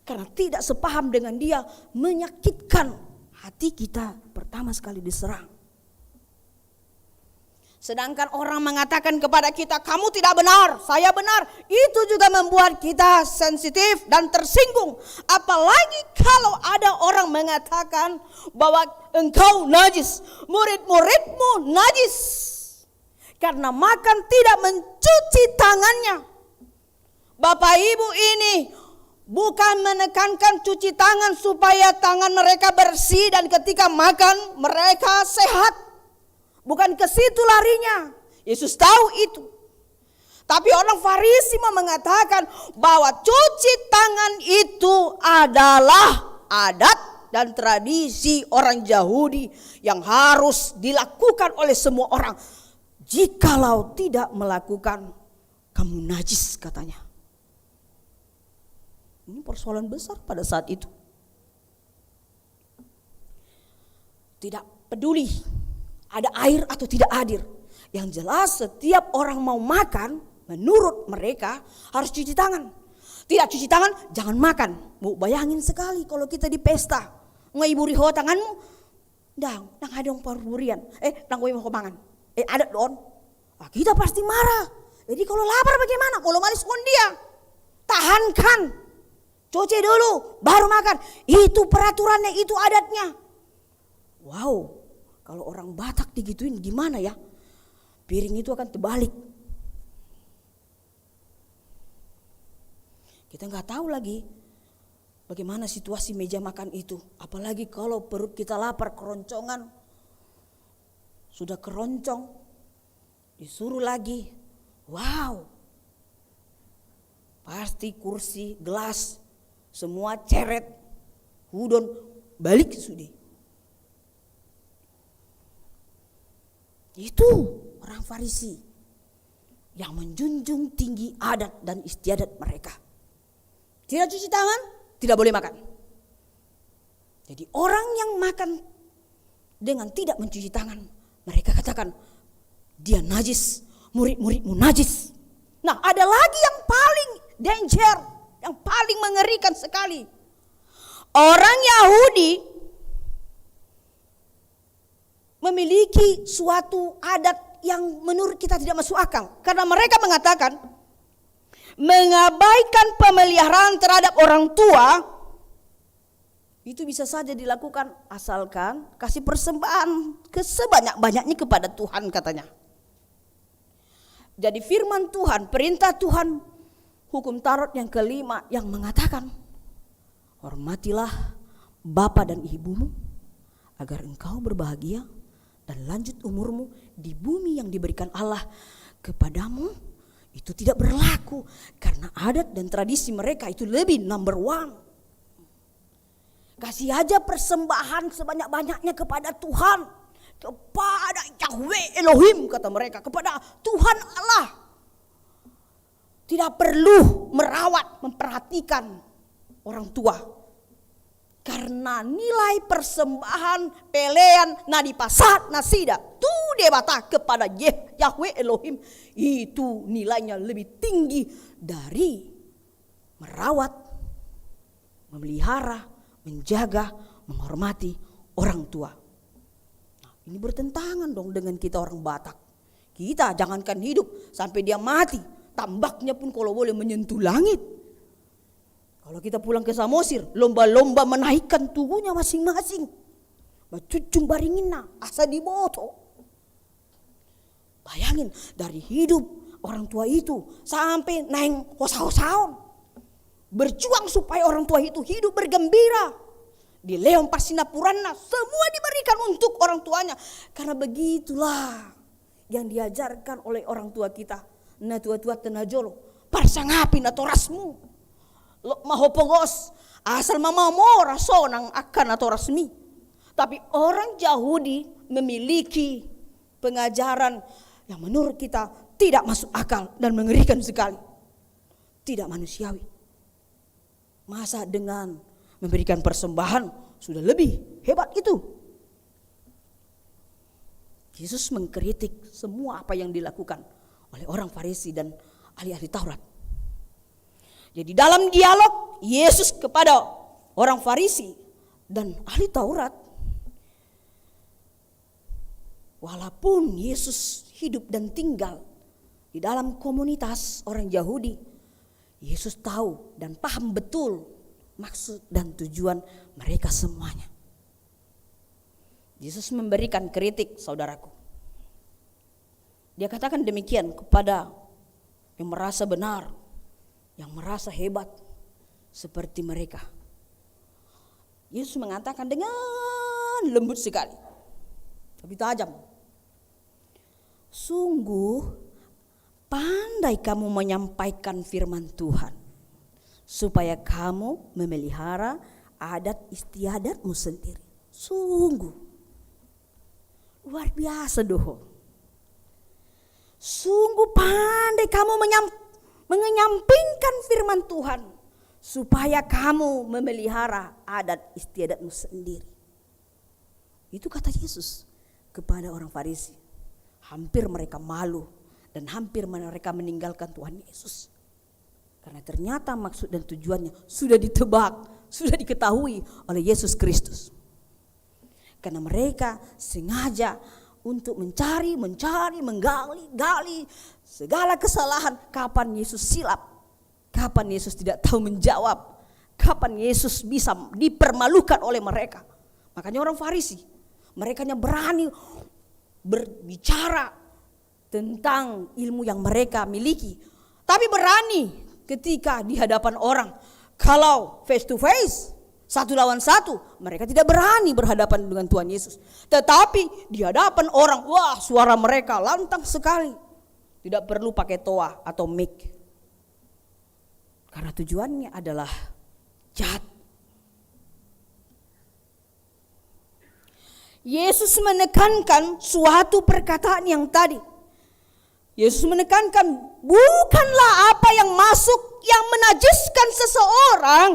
Speaker 4: karena tidak sepaham dengan dia, menyakitkan. Hati kita pertama sekali diserang. Sedangkan orang mengatakan kepada kita, kamu tidak benar, saya benar. Itu juga membuat kita sensitif dan tersinggung. Apalagi kalau ada orang mengatakan bahwa engkau najis, murid-muridmu najis, karena makan tidak mencuci tangannya. Bapak Ibu, ini bukan menekankan cuci tangan supaya tangan mereka bersih dan ketika makan mereka sehat. Bukan ke situ larinya. Yesus tahu itu. Tapi orang Farisi mau mengatakan bahwa cuci tangan itu adalah adat dan tradisi orang Yahudi yang harus dilakukan oleh semua orang. Jikalau tidak melakukan, kamu najis, katanya. Ini persoalan besar pada saat itu. Tidak peduli ada air atau tidak hadir. Yang jelas setiap orang mau makan, menurut mereka harus cuci tangan. Tidak cuci tangan, jangan makan. Bu, bayangin sekali kalau kita di pesta, ngiburi ho tanganmu, dang ada yang parburian, nang gue mau mangan, ada don. Kita pasti marah. Jadi kalau lapar bagaimana? Kalau malis pun dia, tahankan, cuci dulu, baru makan. Itu peraturannya, itu adatnya. Wow. Kalau orang Batak digituin gimana ya? Piring itu akan terbalik. Kita nggak tahu lagi bagaimana situasi meja makan itu. Apalagi kalau perut kita lapar, keroncongan. Sudah keroncong, disuruh lagi. Wow. Pasti kursi, gelas, semua ceret, hudon, balik sudah. Itu orang Farisi yang menjunjung tinggi adat dan istiadat mereka. Tidak cuci tangan, tidak boleh makan. Jadi orang yang makan dengan tidak mencuci tangan, mereka katakan dia najis, murid-muridmu najis. Nah, ada lagi yang paling danger, yang paling mengerikan sekali. Orang Yahudi memiliki suatu adat yang menurut kita tidak masuk akal. Karena mereka mengatakan mengabaikan pemeliharaan terhadap orang tua itu bisa saja dilakukan asalkan kasih persembahan sebanyak-banyaknya kepada Tuhan, katanya. Jadi firman Tuhan, perintah Tuhan, hukum Taurat yang kelima yang mengatakan, hormatilah bapa dan ibumu agar engkau berbahagia dan lanjut umurmu di bumi yang diberikan Allah kepadamu. Itu tidak berlaku karena adat dan tradisi mereka itu lebih number one. Kasih aja persembahan sebanyak-banyaknya kepada Tuhan, kepada Yahweh Elohim, kata mereka, kepada Tuhan Allah. Tidak perlu merawat, memperhatikan orang tua. Karena nilai persembahan pelean na di pasat na sida tu debata kepada Yahweh Elohim itu nilainya lebih tinggi dari merawat, memelihara, menjaga, menghormati orang tua. Nah, ini bertentangan dong dengan kita orang Batak. Kita jangankan hidup sampai dia mati, tambaknya pun kalau boleh menyentuh langit. Kalau kita pulang ke Samosir, lomba-lomba menaikkan tubuhnya masing-masing. Bacucung baringina, asa diboto. Bayangin, dari hidup orang tua itu sampai naik hosa-hosaon. Berjuang supaya orang tua itu hidup bergembira. Di Leon Pasinapurana, semua diberikan untuk orang tuanya. Karena begitulah yang diajarkan oleh orang tua kita. Na tua-tua tenajolo, parsangapi na torasmu. Mahopogos asal mama mo raso nang akan atau resmi. Tapi orang Yahudi memiliki pengajaran yang menurut kita tidak masuk akal dan mengerikan sekali. Tidak manusiawi. Masa dengan memberikan persembahan sudah lebih hebat itu? Yesus mengkritik semua apa yang dilakukan oleh orang Farisi dan ahli-ahli Taurat. Jadi dalam dialog Yesus kepada orang Farisi dan ahli Taurat, walaupun Yesus hidup dan tinggal di dalam komunitas orang Yahudi, Yesus tahu dan paham betul maksud dan tujuan mereka semuanya. Yesus memberikan kritik, saudaraku. Dia katakan demikian kepada yang merasa benar, yang merasa hebat seperti mereka. Yesus mengatakan dengan lembut sekali, tapi tajam. Sungguh pandai kamu menyampaikan firman Tuhan, supaya kamu memelihara adat istiadatmu sendiri. Sungguh luar biasa doh. Sungguh pandai kamu menyampaikan firman Tuhan, supaya kamu memelihara adat istiadatmu sendiri. Itu kata Yesus kepada orang Farisi. Hampir mereka malu dan hampir mereka meninggalkan Tuhan Yesus. Karena ternyata maksud dan tujuannya sudah ditebak, sudah diketahui oleh Yesus Kristus. Karena mereka sengaja untuk mencari, menggali segala kesalahan. Kapan Yesus silap, kapan Yesus tidak tahu menjawab, kapan Yesus bisa dipermalukan oleh mereka. Makanya orang Farisi, mereka hanya berani berbicara tentang ilmu yang mereka miliki, tapi berani ketika di hadapan orang. Kalau face to face, 1 lawan 1, mereka tidak berani berhadapan dengan Tuhan Yesus. Tetapi di hadapan orang, wah, suara mereka lantang sekali. Tidak perlu pakai toa atau mic. Karena tujuannya adalah jahat. Yesus menekankan suatu perkataan yang tadi. Yesus menekankan bukanlah apa yang masuk yang menajiskan seseorang,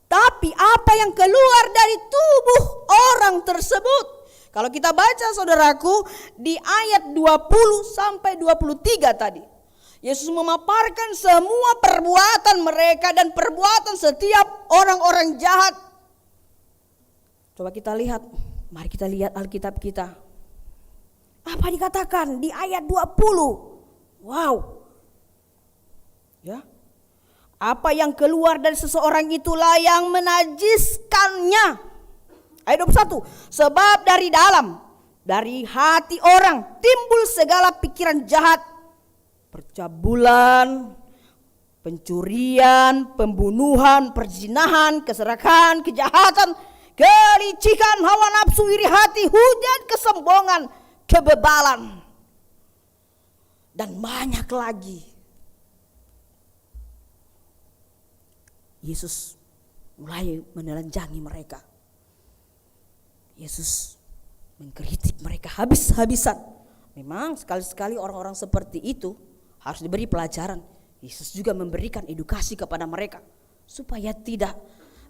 Speaker 4: tapi apa yang keluar dari tubuh orang tersebut. Kalau kita baca, saudaraku, di ayat 20 sampai 23 tadi, Yesus memaparkan semua perbuatan mereka dan perbuatan setiap orang-orang jahat. Coba kita lihat, mari kita lihat Alkitab kita. Apa dikatakan di ayat 20? Wow. Ya. Apa yang keluar dari seseorang itulah yang menajiskannya. Ayat 21. Sebab dari dalam, dari hati orang timbul segala pikiran jahat, percabulan, pencurian, pembunuhan, perzinahan, keserakahan, kejahatan, kelicikan, hawa nafsu, iri hati, hujat, kesombongan, kebebalan, dan banyak lagi. Yesus mulai menelanjangi mereka. Yesus mengkritik mereka habis-habisan. Memang sekali-sekali orang-orang seperti itu harus diberi pelajaran. Yesus juga memberikan edukasi kepada mereka supaya tidak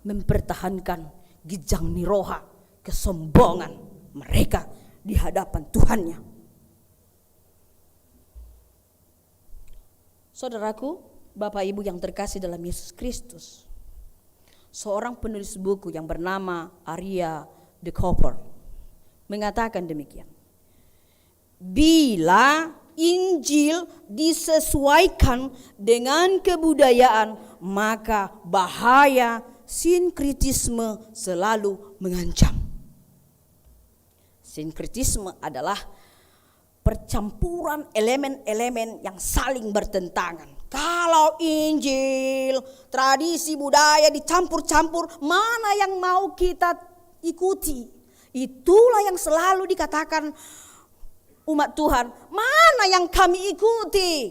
Speaker 4: mempertahankan gijang niroha, kesombongan mereka di hadapan Tuhannya. Saudaraku, Bapak Ibu yang terkasih dalam Yesus Kristus, seorang penulis buku yang bernama Aria de Cooper mengatakan demikian. Bila Injil disesuaikan dengan kebudayaan, maka bahaya sinkritisme selalu mengancam. Sinkritisme adalah percampuran elemen-elemen yang saling bertentangan. Kalau Injil, tradisi, budaya dicampur-campur, mana yang mau kita ikuti? Itulah yang selalu dikatakan umat Tuhan, mana yang kami ikuti?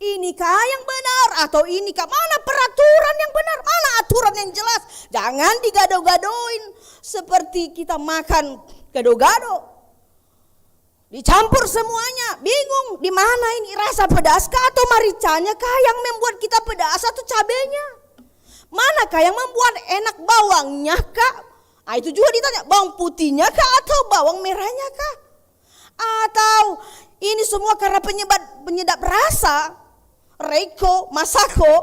Speaker 4: Inikah yang benar atau inikah? Mana peraturan yang benar? Mana aturan yang jelas? Jangan digado-gadoin seperti kita makan gado-gado. Dicampur semuanya, bingung di mana ini rasa pedas kah atau maricanya kah yang membuat kita pedas atau cabenya? Manakah yang membuat enak, bawangnya kah? Itu juga ditanya, bawang putihnya kah atau bawang merahnya kah? Atau ini semua karena penyedap rasa, Reiko, Masako?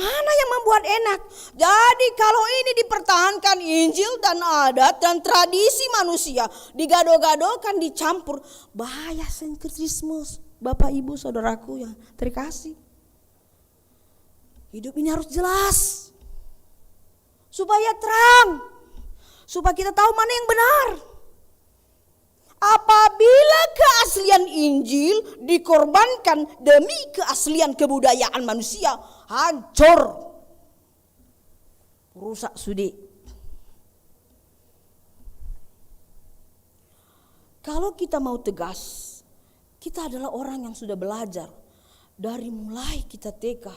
Speaker 4: Mana yang membuat enak? Jadi kalau ini dipertahankan Injil dan adat dan tradisi manusia, digado-gadokan, dicampur, bahaya sinkretisme. Bapak Ibu Saudaraku yang terkasih, hidup ini harus jelas, supaya terang, supaya kita tahu mana yang benar. Apabila keaslian Injil dikorbankan demi keaslian kebudayaan manusia, hancur, rusak sudi. Kalau kita mau tegas, kita adalah orang yang sudah belajar dari mulai kita TK,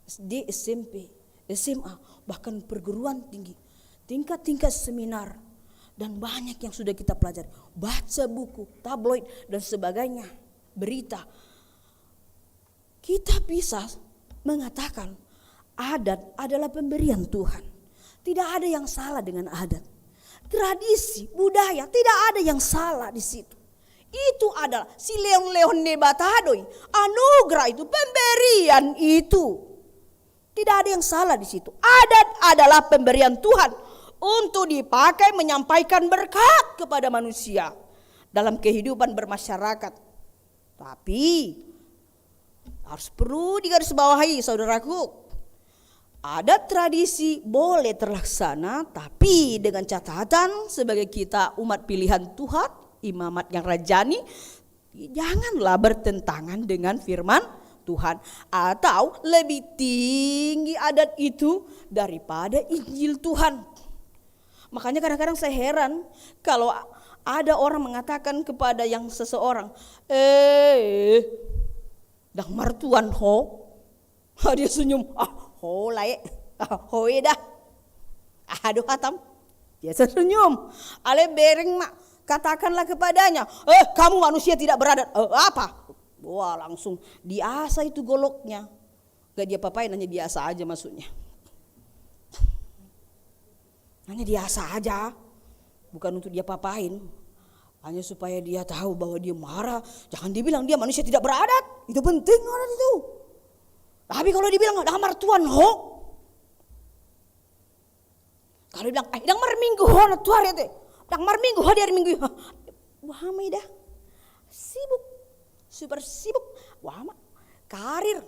Speaker 4: SD, SMP, SMA, bahkan perguruan tinggi, tingkat-tingkat seminar, dan banyak yang sudah kita pelajari. Baca buku, tabloid, dan sebagainya, berita. Kita bisa mengatakan adat adalah pemberian Tuhan. Tidak ada yang salah dengan adat. Tradisi, budaya, tidak ada yang salah di situ. Itu adalah si leon-leon de batadoi, anugerah itu, pemberian itu. Tidak ada yang salah di situ. Adat adalah pemberian Tuhan untuk dipakai menyampaikan berkat kepada manusia dalam kehidupan bermasyarakat. Tapi harus perlu digarisbawahi, saudaraku. Adat tradisi boleh terlaksana, tapi dengan catatan sebagai kita umat pilihan Tuhan, imamat yang rajani, janganlah bertentangan dengan firman Tuhan, atau lebih tinggi adat itu daripada Injil Tuhan. Makanya kadang-kadang saya heran kalau ada orang mengatakan kepada yang seseorang, dah martuan ho, dia senyum, ho lae, ho dah, aduh hatam, dia senyum, ale bereng mak, katakanlah kepadanya, kamu manusia tidak beradat, apa? Wah langsung diasa itu goloknya, gak dia papain, hanya biasa aja maksudnya. Hanya biasa aja, bukan untuk dia papain, hanya supaya dia tahu bahwa dia marah. Jangan dibilang dia manusia tidak beradat, itu penting adat itu. Tapi kalau dibilang dah martuan ho, kalau dibilang dah marminggu ho na tuar itu, dah marminggu ho dari minggu, wah dah sibuk, super sibuk, wah karir,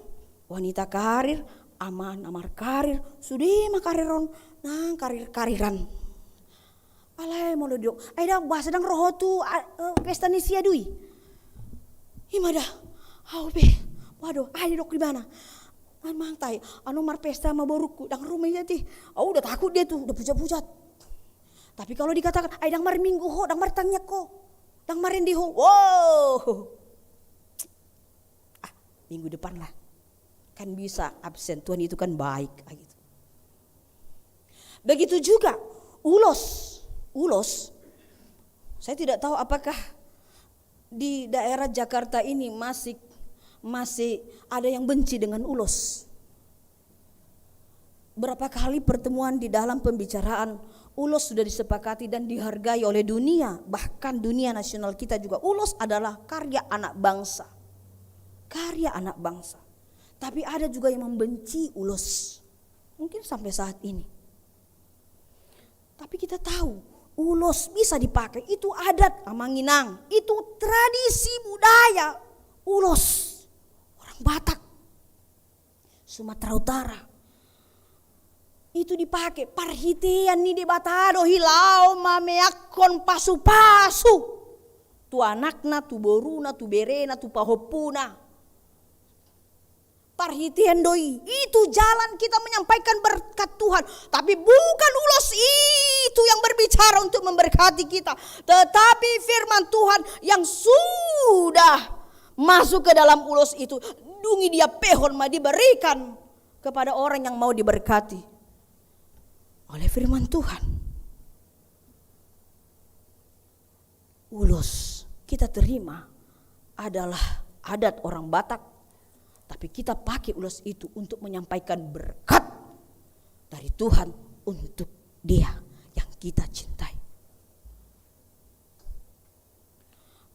Speaker 4: wanita karir, amar karir, sudah mah kariron, nang kariran. Alay mau duduk, dah bahasa dang roho tu pesta nisia dui. Imadah, be, waduh, dok di mana? Mang tai, mar pesta sama boruku, dang rumah jadi. Udah takut dia tuh, udah pucat-pucat. Tapi kalau dikatakan, dang mar minggu ho, dang mar tangnya ko, dang mar rendi ho, wow. Minggu depan lah, kan bisa absen, Tuhan itu kan baik. Gitu. Begitu juga ulos. Saya tidak tahu apakah di daerah Jakarta ini masih ada yang benci dengan ulos. Berapa kali pertemuan di dalam pembicaraan ulos sudah disepakati dan dihargai oleh dunia, bahkan dunia nasional kita juga. Ulos adalah karya anak bangsa. Karya anak bangsa. Tapi ada juga yang membenci ulos. Mungkin sampai saat ini. Tapi kita tahu ulos bisa dipakai, itu adat Amanginang, itu tradisi budaya ulos. Orang Batak, Sumatera Utara, itu dipakai. Parhitian ni di batado hilau mameakon pasu-pasu. Tu anakna, tu boruna, tu berena, tu pahopuna. Parhitian doi, itu jalan kita menyampaikan berkat Tuhan. Tapi bukan ulos itu yang berbicara untuk memberkati kita, tetapi firman Tuhan yang sudah masuk ke dalam ulos itu. Dungi dia pehon ma diberikan kepada orang yang mau diberkati oleh firman Tuhan. Ulos kita terima adalah adat orang Batak. Tapi kita pakai ulos itu untuk menyampaikan berkat dari Tuhan untuk dia yang kita cintai.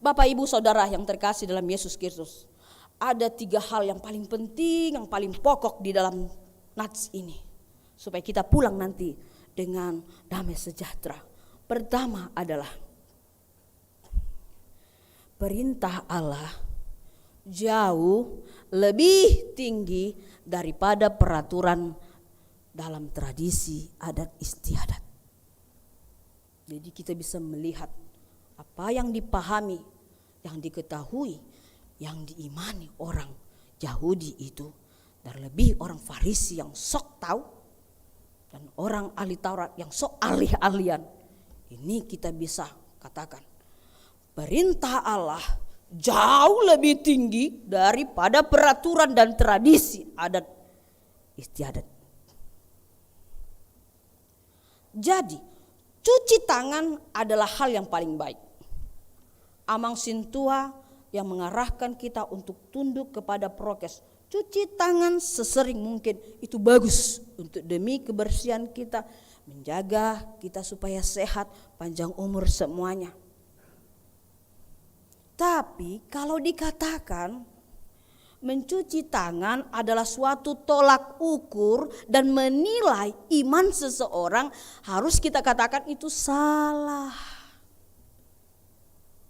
Speaker 4: Bapak Ibu Saudara yang terkasih dalam Yesus Kristus, ada 3 hal yang paling penting, yang paling pokok di dalam nats ini supaya kita pulang nanti dengan damai sejahtera. Pertama adalah perintah Allah jauh lebih tinggi daripada peraturan dalam tradisi adat istiadat. Jadi kita bisa melihat apa yang dipahami, yang diketahui, yang diimani orang Yahudi itu, dan lebih orang Farisi yang sok tahu, dan orang ahli Taurat yang sok alih-alian. Ini kita bisa katakan perintah Allah jauh lebih tinggi daripada peraturan dan tradisi adat istiadat. Jadi cuci tangan adalah hal yang paling baik. Amang Sintua yang mengarahkan kita untuk tunduk kepada prokes. Cuci tangan sesering mungkin itu bagus untuk demi kebersihan kita, menjaga kita supaya sehat, panjang umur semuanya. Tapi kalau dikatakan mencuci tangan adalah suatu tolak ukur dan menilai iman seseorang, harus kita katakan itu salah.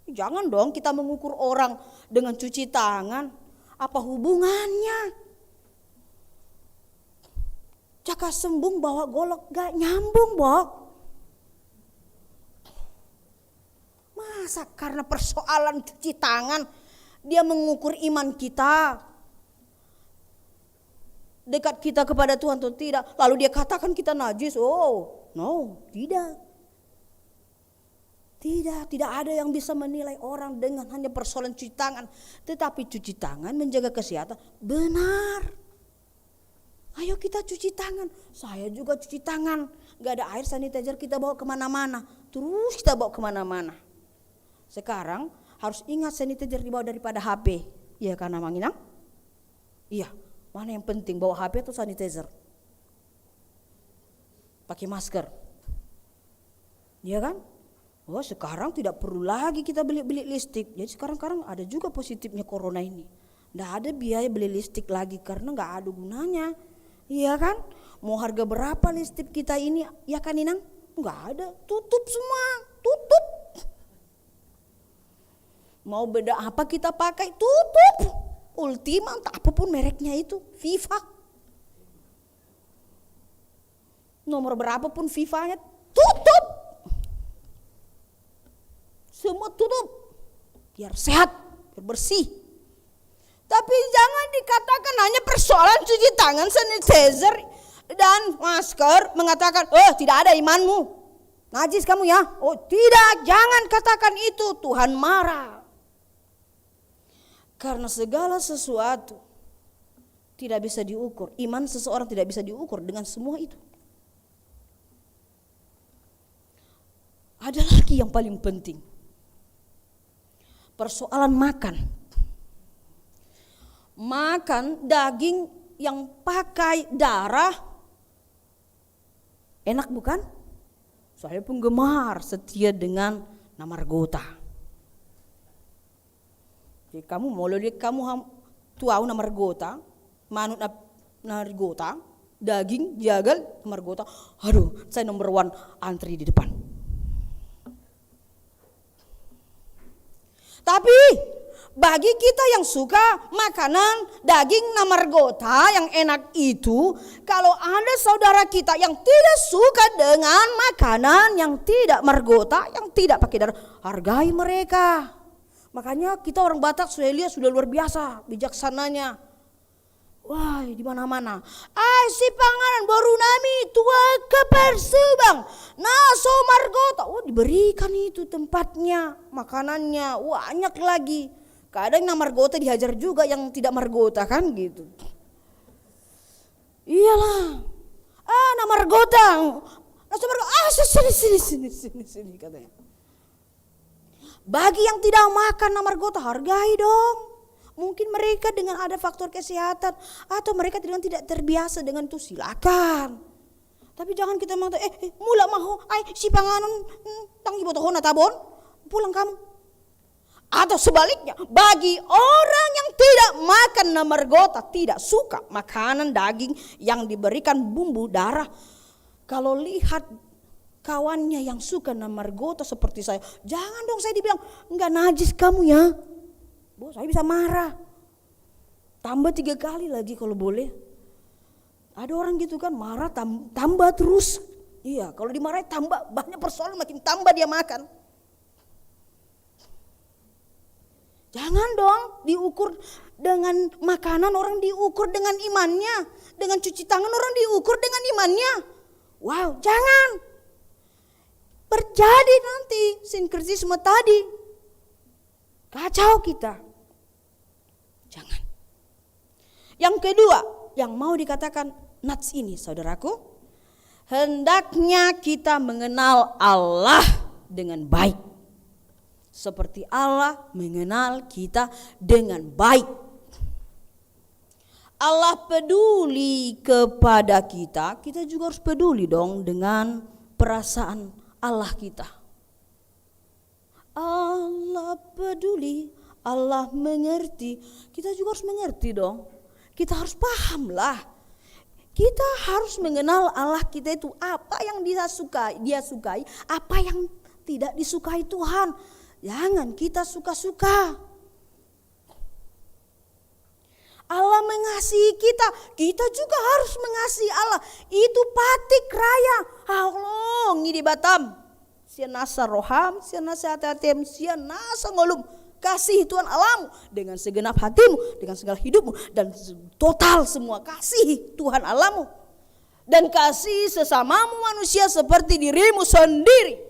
Speaker 4: Jangan dong kita mengukur orang dengan cuci tangan. Apa hubungannya? Jaka sembung bawa golok gak nyambung, Bok. Masa karena persoalan cuci tangan dia mengukur iman kita, dekat kita kepada Tuhan atau tidak, lalu dia katakan kita najis? Oh, no, tidak. Tidak ada yang bisa menilai orang dengan hanya persoalan cuci tangan. Tetapi cuci tangan menjaga kesehatan, benar. Ayo kita cuci tangan. Saya juga cuci tangan. Gak ada air sanitizer kita bawa kemana-mana. Terus kita bawa kemana-mana. Sekarang harus ingat sanitizer dibawa daripada HP. Iya kan Amang Inang? Iya. Mana yang penting, bawa HP atau sanitizer? Pakai masker. Iya kan? Oh, sekarang tidak perlu lagi kita beli listrik. Jadi sekarang ada juga positifnya corona ini. Nggak ada biaya beli listrik lagi karena nggak ada gunanya. Iya kan? Mau harga berapa listrik kita ini? Ya kan Inang? Nggak ada. Tutup semua. Tutup. Mau beda apa kita pakai? Tutup. Ultima entah apapun mereknya itu. FIFA. Nomor berapapun FIFA-nya. Tutup. Semua tutup, biar sehat, biar bersih. Tapi jangan dikatakan hanya persoalan cuci tangan, sanitizer, dan masker, mengatakan, oh tidak ada imanmu, najis kamu ya. Oh tidak, jangan katakan itu, Tuhan marah. Karena segala sesuatu tidak bisa diukur, iman seseorang tidak bisa diukur dengan semua itu. Ada lagi yang paling penting. Persoalan makan daging yang pakai darah enak bukan? Saya penggemar setia dengan Namargota. Jadi kamu mau lihat kamu tahu Namargota, manut Namargota, daging jagal Namargota. Aduh, saya nomor 1 antri di depan. Tapi bagi kita yang suka makanan daging Namargota yang enak itu, kalau ada saudara kita yang tidak suka dengan makanan yang tidak margota, yang tidak pakai darah, hargai mereka. Makanya kita orang Batak saya lihat sudah luar biasa bijaksananya. Wah, di mana-mana. Si panganan baru nami tua kepersubang. Naso margota. Oh, diberikan itu tempatnya, makanannya. Banyak lagi. Kadang yang margota dihajar juga yang tidak margota kan gitu. Iyalah. Namargota. Naso margota. Sini katanya. Bagi yang tidak makan namargota hargai dong. Mungkin mereka dengan ada faktor kesehatan atau mereka tidak terbiasa dengan itu, silakan. Tapi jangan kita mengatakan mula maho si panganon tangi botohona tabon pulang kamu. Atau sebaliknya, bagi orang yang tidak makan margota, tidak suka makanan daging yang diberikan bumbu darah. Kalau lihat kawannya yang suka margota seperti saya, jangan dong saya dibilang, enggak najis kamu ya. Bos, saya bisa marah. Tambah 3 kali lagi kalau boleh. Ada orang gitu kan, marah tambah terus. Iya, kalau dimarahi tambah, banyak persoalan makin tambah dia makan. Jangan dong diukur dengan makanan, orang diukur dengan imannya. Dengan cuci tangan orang diukur dengan imannya. Wow, jangan. Terjadi nanti sinkretisme tadi. Kacau kita. Jangan. Yang kedua, yang mau dikatakan nats ini saudaraku. Hendaknya kita mengenal Allah dengan baik. Seperti Allah mengenal kita dengan baik. Allah peduli kepada kita, kita juga harus peduli dong dengan perasaan Allah kita. Allah peduli, Allah mengerti, kita juga harus mengerti dong. Kita harus paham lah. Kita harus mengenal Allah kita itu apa yang dia sukai, apa yang tidak disukai Tuhan. Jangan kita suka-suka. Allah mengasihi kita, kita juga harus mengasihi Allah. Itu patik raya. Allah ngidi Batam. Sia nasa roham, sia nasa hati-hatiam, sia nasa ngolum. Kasih Tuhan Allahmu dengan segenap hatimu, dengan segala hidupmu, dan total semua kasih Tuhan Allahmu. Dan kasih sesamamu manusia seperti dirimu sendiri.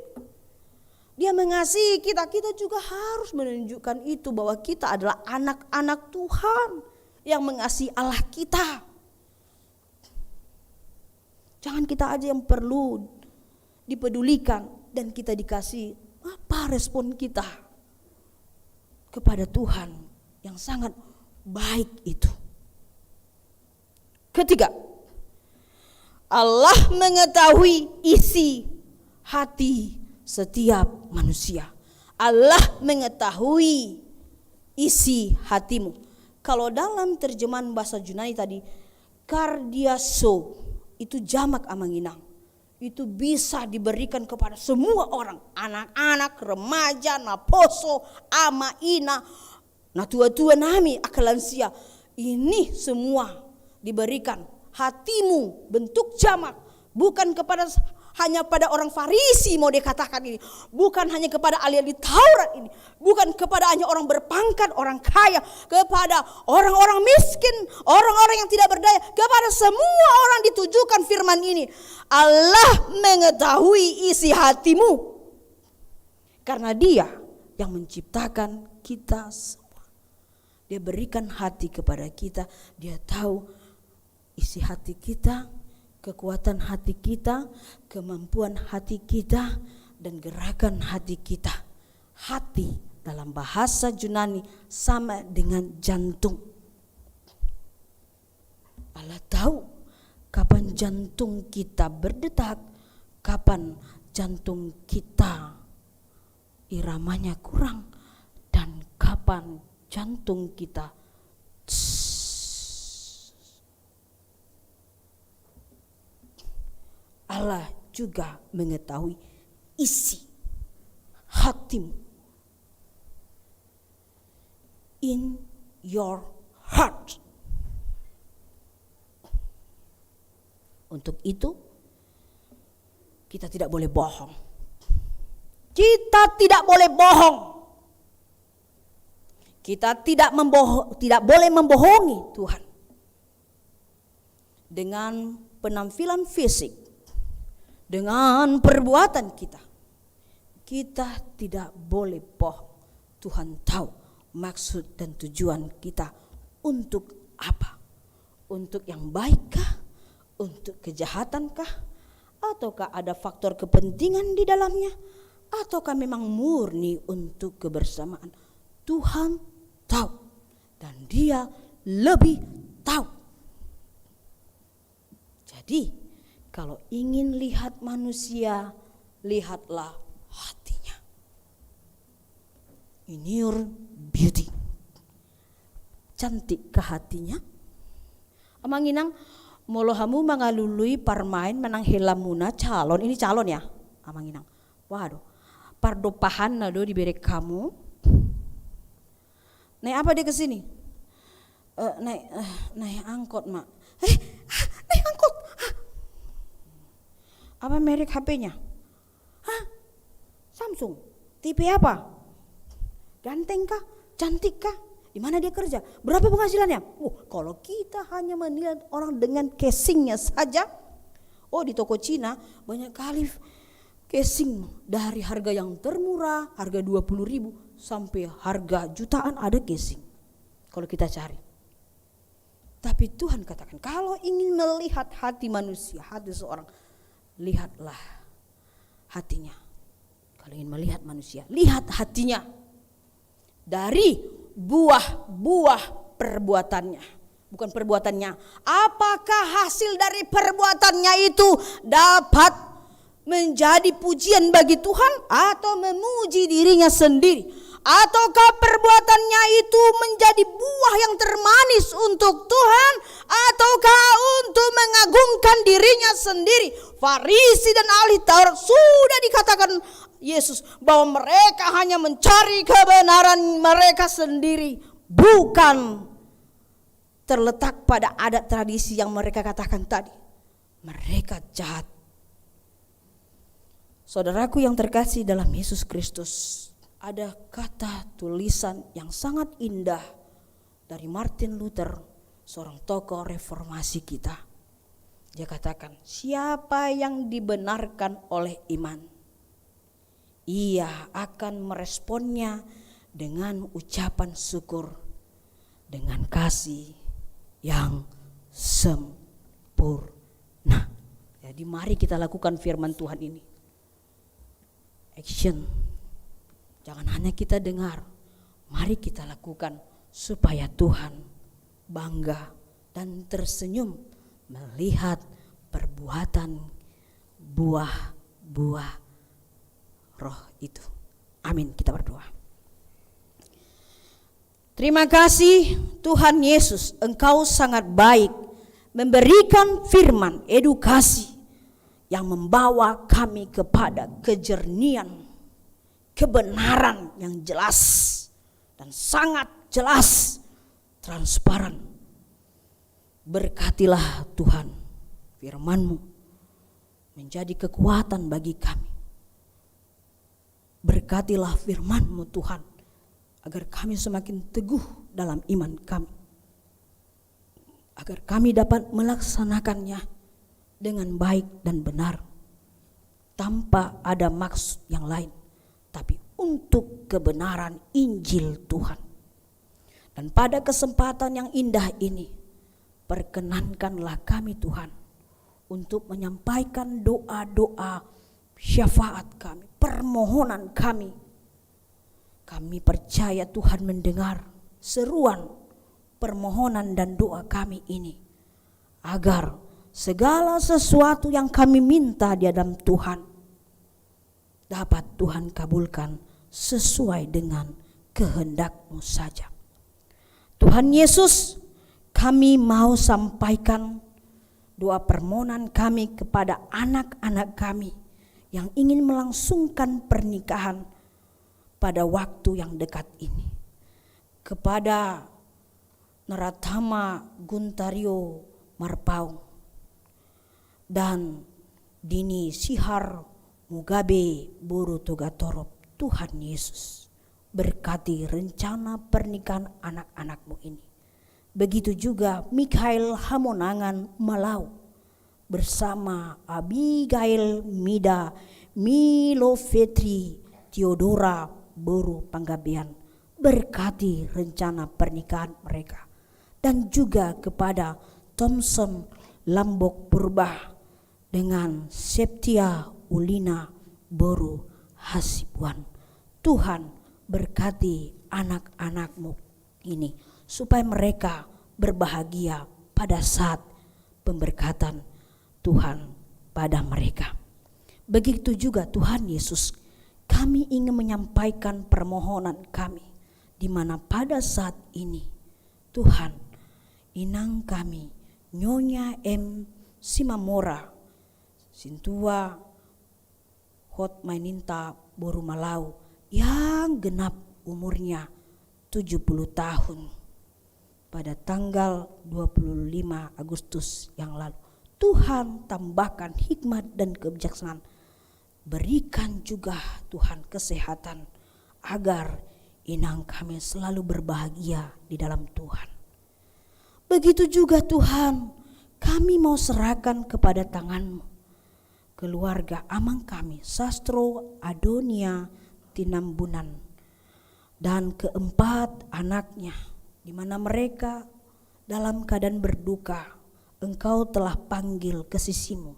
Speaker 4: Dia mengasihi kita, kita juga harus menunjukkan itu bahwa kita adalah anak-anak Tuhan yang mengasihi Allah kita. Jangan kita aja yang perlu dipedulikan dan kita dikasih. Apa respon kita kepada Tuhan yang sangat baik itu? Ketiga, Allah mengetahui isi hati setiap manusia. Allah mengetahui isi hatimu. Kalau dalam terjemahan bahasa Yunani tadi, kardiaso itu jamak amanginang. Itu bisa diberikan kepada semua orang, anak-anak, remaja, naposo, ama, ina, na tua-tua nami, akalansia. Ini semua diberikan. Hatimu bentuk jamak, bukan kepada hanya pada orang Farisi mau dikatakan ini, bukan hanya kepada ahli-ahli Taurat ini, bukan kepada hanya orang berpangkat, orang kaya, kepada orang-orang miskin, orang-orang yang tidak berdaya, kepada semua orang ditujukan firman ini. Allah mengetahui isi hatimu karena Dia yang menciptakan kita semua. Dia berikan hati kepada kita, Dia tahu isi hati kita, kekuatan hati kita, kemampuan hati kita, dan gerakan hati kita. Hati dalam bahasa Yunani sama dengan jantung. Allah tahu kapan jantung kita berdetak, kapan jantung kita iramanya kurang, dan kapan jantung kita Allah juga mengetahui isi hatimu. In your heart. Untuk itu kita tidak boleh bohong. Kita tidak boleh bohong. Kita tidak boleh membohongi Tuhan. Dengan penampilan fisik, dengan perbuatan kita. Kita tidak boleh bohong. Tuhan tahu maksud dan tujuan kita untuk apa? Untuk yang baikkah? Untuk kejahatankah? Ataukah ada faktor kepentingan di dalamnya? Ataukah memang murni untuk kebersamaan? Tuhan tahu dan Dia lebih tahu. Jadi kalau ingin lihat manusia, lihatlah hatinya. in your beauty. Cantik ke hatinya. Amanginang molohamu mangalului parmain menang helamuna calon. Ini calon ya, amanginang. Waduh, pardopahan nado diberi kamu. Naik apa dia ke sini? Naik angkot, Mak. Naik angkot. Apa merek HP-nya? Samsung. Tipe apa? Ganteng kah? Cantik kah? Di mana dia kerja? Berapa penghasilannya? Kalau kita hanya melihat orang dengan casingnya saja, di toko Cina banyak kali casing dari harga yang termurah, harga 20.000 sampai harga jutaan ada casing. Kalau kita cari. Tapi Tuhan katakan, kalau ingin melihat hati manusia, hati seorang, lihatlah hatinya. Kalau ingin melihat manusia, lihat hatinya. Dari buah-buah perbuatannya, bukan perbuatannya. Apakah hasil dari perbuatannya itu dapat menjadi pujian bagi Tuhan atau memuji dirinya sendiri? Ataukah perbuatannya itu menjadi buah yang termanis untuk Tuhan, ataukah untuk mengagungkan dirinya sendiri? Farisi dan ahli Taurat sudah dikatakan Yesus bahwa mereka hanya mencari kebenaran mereka sendiri, bukan terletak pada adat tradisi yang mereka katakan tadi. Mereka jahat. Saudaraku yang terkasih dalam Yesus Kristus, ada kata tulisan yang sangat indah dari Martin Luther, seorang tokoh reformasi kita. Dia katakan, siapa yang dibenarkan oleh iman, ia akan meresponnya dengan ucapan syukur, dengan kasih yang sempurna. Jadi mari kita lakukan firman Tuhan ini. Action. Jangan hanya kita dengar, mari kita lakukan supaya Tuhan bangga dan tersenyum melihat perbuatan buah-buah roh itu. Amin, kita berdoa. Terima kasih Tuhan Yesus, Engkau sangat baik memberikan firman edukasi yang membawa kami kepada kejernihan, kebenaran yang jelas dan sangat jelas, transparan. Berkatilah Tuhan firman-Mu menjadi kekuatan bagi kami. Berkatilah firman-Mu Tuhan agar kami semakin teguh dalam iman kami, agar kami dapat melaksanakannya dengan baik dan benar, tanpa ada maksud yang lain, tapi untuk kebenaran Injil Tuhan. Dan pada kesempatan yang indah ini, perkenankanlah kami Tuhan untuk menyampaikan doa-doa syafaat kami, permohonan kami. Kami percaya Tuhan mendengar seruan, permohonan dan doa kami ini, agar segala sesuatu yang kami minta di hadapan Tuhan dapat Tuhan kabulkan sesuai dengan kehendak-Mu saja. Tuhan Yesus, kami mau sampaikan doa permohonan kami kepada anak-anak kami yang ingin melangsungkan pernikahan pada waktu yang dekat ini. Kepada Naratama Guntario Marpaung dan Dini Sihar Mugabe Buru Togatorop, Tuhan Yesus berkati rencana pernikahan anak-anak-Mu ini. Begitu juga Mikhail Hamonangan Malau bersama Abigail Mida Milo Fetri Theodora Boru Panggabean, berkati rencana pernikahan mereka. Dan juga kepada Thompson Lambok Purba dengan Septia Ulina Boru Hasibuan. Tuhan berkati anak-anak-Mu ini supaya mereka berbahagia pada saat pemberkatan Tuhan pada mereka. Begitu juga Tuhan Yesus, kami kami ingin menyampaikan permohonan kami, di mana pada saat ini Tuhan, inang kami Nyonya M. Simamora Sintua Hot Maininta Boru Malau yang genap umurnya 70 tahun pada tanggal 25 Agustus yang lalu. Tuhan tambahkan hikmat dan kebijaksanaan. Berikan juga Tuhan kesehatan agar inang kami selalu berbahagia di dalam Tuhan. Begitu juga Tuhan, kami mau serahkan kepada tangan-Mu keluarga amang kami, Sastro Adonia Tinambunan, dan keempat anaknya, di mana mereka dalam keadaan berduka. Engkau telah panggil ke sisi-Mu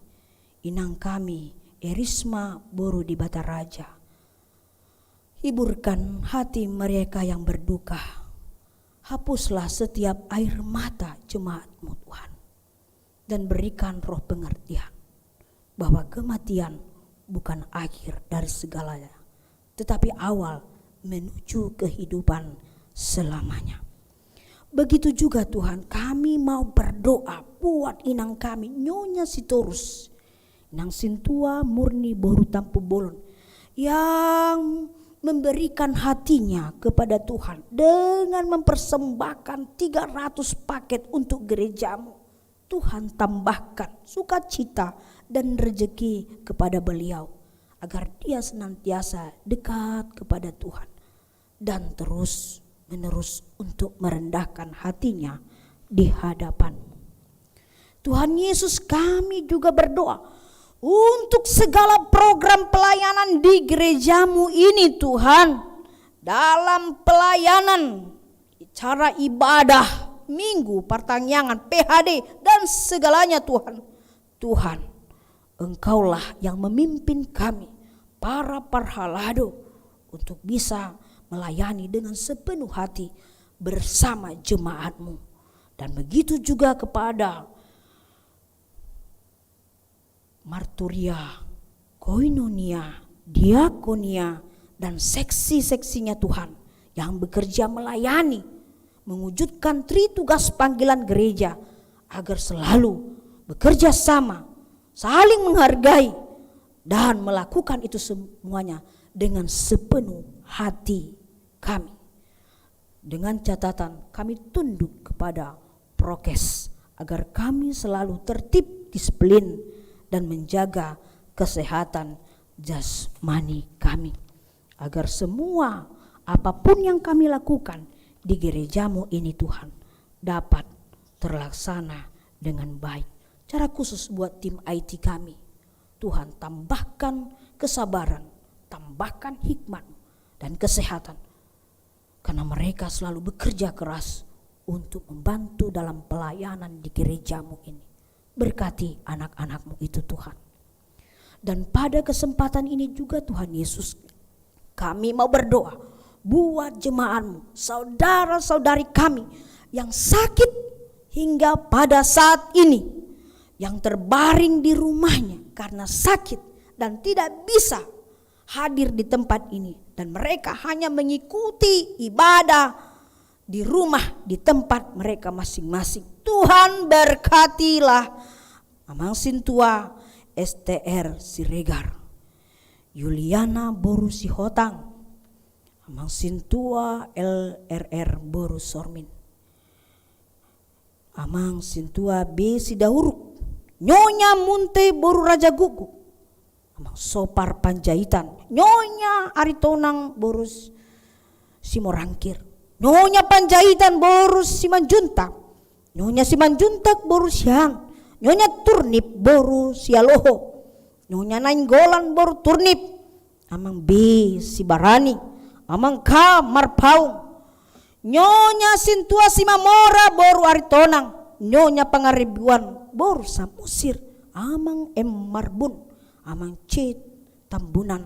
Speaker 4: inang kami Erisma Boru di Bataraja. Hiburkan hati mereka yang berduka. Hapuslah setiap air mata jemaat-Mu Tuhan, dan berikan roh pengertian bahwa kematian bukan akhir dari segalanya, tetapi awal menuju kehidupan selamanya. Begitu juga Tuhan, kami mau berdoa buat inang kami Nyonya Sitorus, Inang Sintua Murni Boru Tampu Bolon, yang memberikan hatinya kepada Tuhan dengan mempersembahkan 300 paket untuk gereja-Mu. Tuhan tambahkan sukacita dan rezeki kepada beliau, agar dia senantiasa dekat kepada Tuhan dan terus menerus untuk merendahkan hatinya di hadapan Tuhan Yesus. Kami juga berdoa untuk segala program pelayanan di gereja-Mu ini Tuhan, dalam pelayanan, cara ibadah, minggu, pertanyaan, PHD, dan segalanya Tuhan. Tuhan, Engkaulah yang memimpin kami, para parhalado, untuk bisa melayani dengan sepenuh hati bersama jemaat-Mu. Dan begitu juga kepada marturia, koinonia, diakonia, dan seksi-seksinya Tuhan yang bekerja melayani, mewujudkan tritugas panggilan gereja, agar selalu bekerja sama, saling menghargai, dan melakukan itu semuanya dengan sepenuh hati kami. Dengan catatan kami tunduk kepada prokes, agar kami selalu tertib, disiplin, dan menjaga kesehatan jasmani kami, agar semua apapun yang kami lakukan di gereja-Mu ini Tuhan dapat terlaksana dengan baik. Cara khusus buat tim IT kami, Tuhan tambahkan kesabaran, tambahkan hikmat dan kesehatan, karena mereka selalu bekerja keras untuk membantu dalam pelayanan di gereja-Mu ini. Berkati anak-anak-Mu itu Tuhan. Dan pada kesempatan ini juga Tuhan Yesus, kami mau berdoa buat jemaat-Mu, saudara-saudari kami yang sakit hingga pada saat ini, yang terbaring di rumahnya karena sakit dan tidak bisa hadir di tempat ini, dan mereka hanya mengikuti ibadah di rumah, di tempat mereka masing-masing. Tuhan berkatilah Amang Sintua STR Siregar, Yuliana Boru Sihotang, Amang Sintua LRR Boru Sormin, Amang Sintua B Sidauruk, Nyonya Munte Boru Raja Gugu, Amang Sopar Panjaitan, Nyonya Aritonang Boru Simorangkir, Nyonya Panjaitan Boru Simanjuntak, Nyonya Simanjuntak Boru Siang, Nyonya Turnip Boru Sialoho, Nyonya Nainggolan Boru Turnip, Amang B Sibarani, Amang K Marpaung, Nyonya Sintua Simamora Boru Aritonang, Nyonya Pangaribuan Boru Samusir, Amang M Marbun, Amang C Tambunan,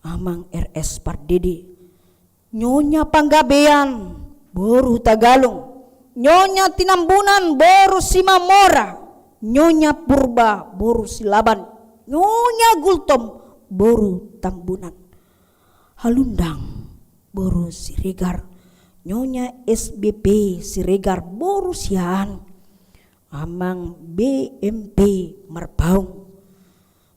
Speaker 4: Amang RS Pardede, Nyonya Panggabean Boru Tagalong, Nyonya Tinambunan Boru Simamora, Nyonya Purba Boru Silaban, Nyonya Gultom Boru Tambunan, Halundang boru Siregar, Nyonya SBP Siregar boru sian, Amang BMP Marpaung,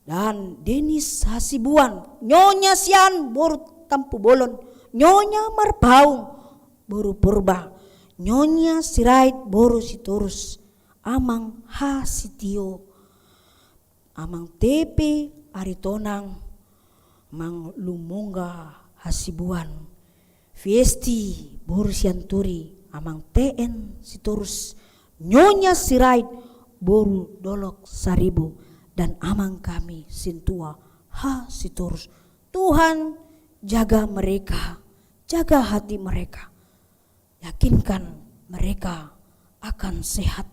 Speaker 4: dan Denis Hasibuan, Nyonya sian boru Tampu Bolon, Nyonya Marpaung boru Purba, Nyonya Sirait boru Sitorus, Amang Hasitio, Amang TP Aritonang, Mang Lumongga Hasibuan, Fiesti boru Sianturi, Amang TN Sitorus, Nyonya Sirait boru Dolok Saribu, dan Amang kami Sintua Hasitorus. Tuhan, jaga mereka, jaga hati mereka, yakinkan mereka akan sehat.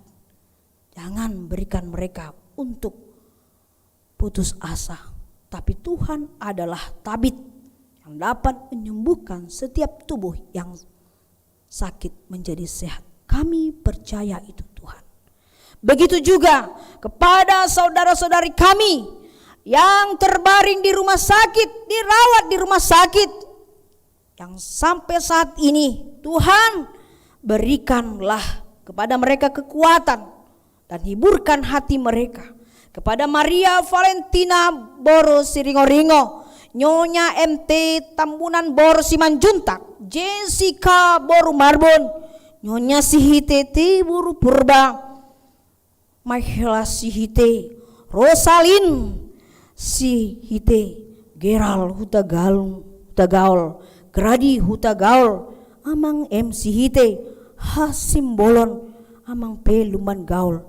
Speaker 4: Jangan berikan mereka untuk putus asa, tapi Tuhan adalah tabib yang dapat menyembuhkan setiap tubuh yang sakit menjadi sehat. Kami percaya itu Tuhan. Begitu juga kepada saudara-saudari kami yang terbaring di rumah sakit, dirawat di rumah sakit, yang sampai saat ini Tuhan berikanlah kepada mereka kekuatan dan hiburkan hati mereka. Kepada Maria Valentina Boro Siringo-ringo, Nyonya MT Tambunan Boro Simanjuntak, Jessica Boru Marbon, Nyonya Sihite Tiburu Purba, Mahela Sihite, Rosalin Sihite, Geral Hutagaul, Gradi Hutagaul, Amang M Sihite, Hasim Bolon, Amang P Lumban Gaul,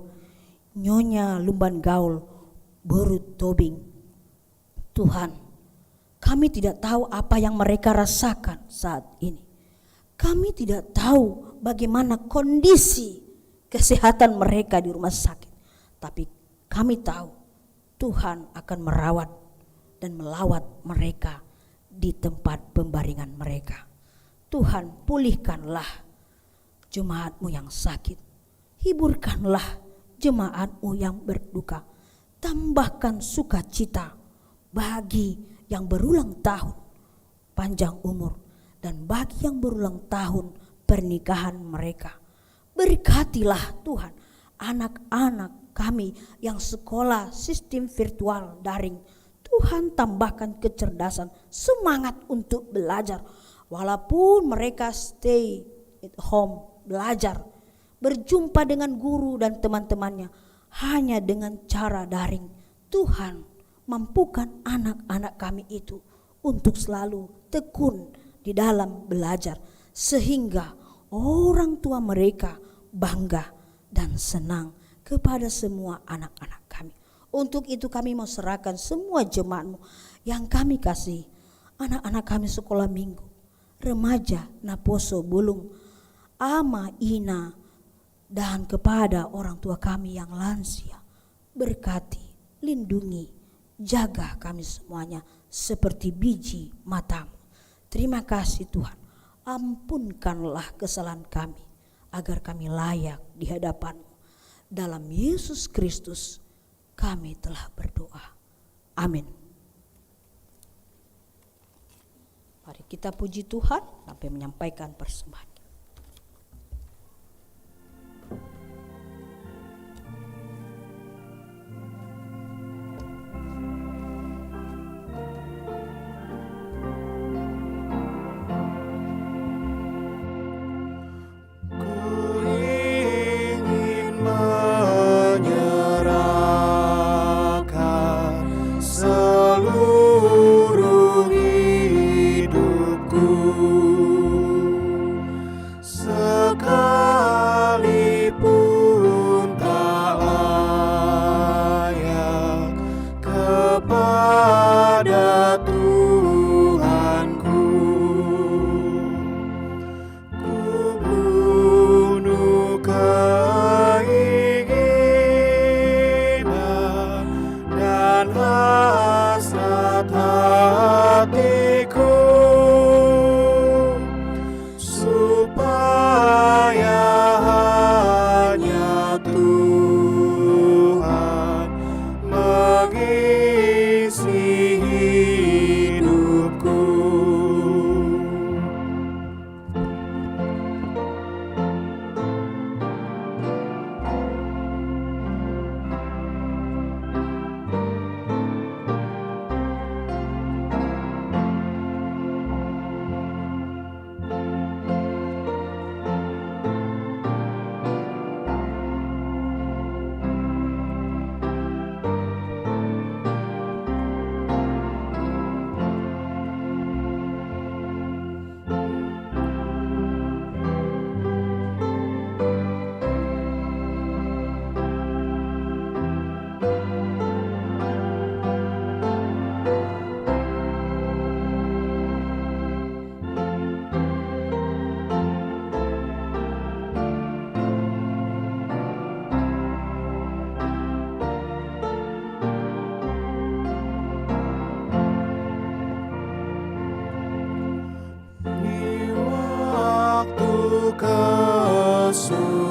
Speaker 4: Nyonya Lumban Gaul Boru Tobing. Tuhan, kami tidak tahu apa yang mereka rasakan saat ini. Kami tidak tahu bagaimana kondisi kesehatan mereka di rumah sakit. Tapi kami tahu Tuhan akan merawat dan melawat mereka di tempat pembaringan mereka. Tuhan, pulihkanlah jemaat-Mu yang sakit. Hiburkanlah jemaat-Mu yang berduka. Tambahkan sukacita bagi yang berulang tahun panjang umur, dan bagi yang berulang tahun pernikahan mereka. Berkatilah Tuhan anak-anak kami yang sekolah sistem virtual daring. Tuhan, tambahkan kecerdasan, semangat untuk belajar. Walaupun mereka stay at home, belajar, berjumpa dengan guru dan teman-temannya hanya dengan cara daring. Tuhan, mampukan anak-anak kami itu untuk selalu tekun di dalam belajar, sehingga orang tua mereka bangga dan senang kepada semua anak-anak kami. Untuk itu kami mau serahkan semua jemaat-Mu yang kami kasih, anak-anak kami sekolah minggu, remaja, naposo, bulung, ama, ina, dan kepada orang tua kami yang lansia. Berkati, lindungi, jaga kami semuanya seperti biji mata-Mu. Terima kasih Tuhan, ampunkanlah kesalahan kami agar kami layak di hadapan-Mu. Dalam Yesus Kristus kami telah berdoa. Amin. Mari kita puji Tuhan sampai menyampaikan persembahan.
Speaker 2: Seluruh hidupku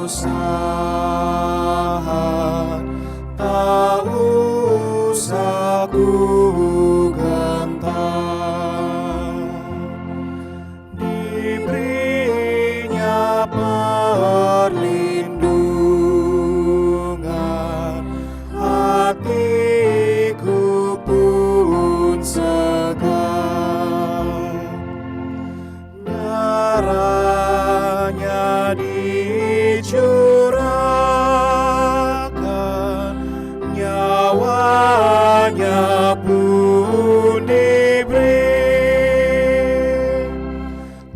Speaker 2: kesusahan tak usah ku gentar. Diberinya perlindungan, hatiku pun segar. Darahnya dicurahkan, nyawanya pun diberi.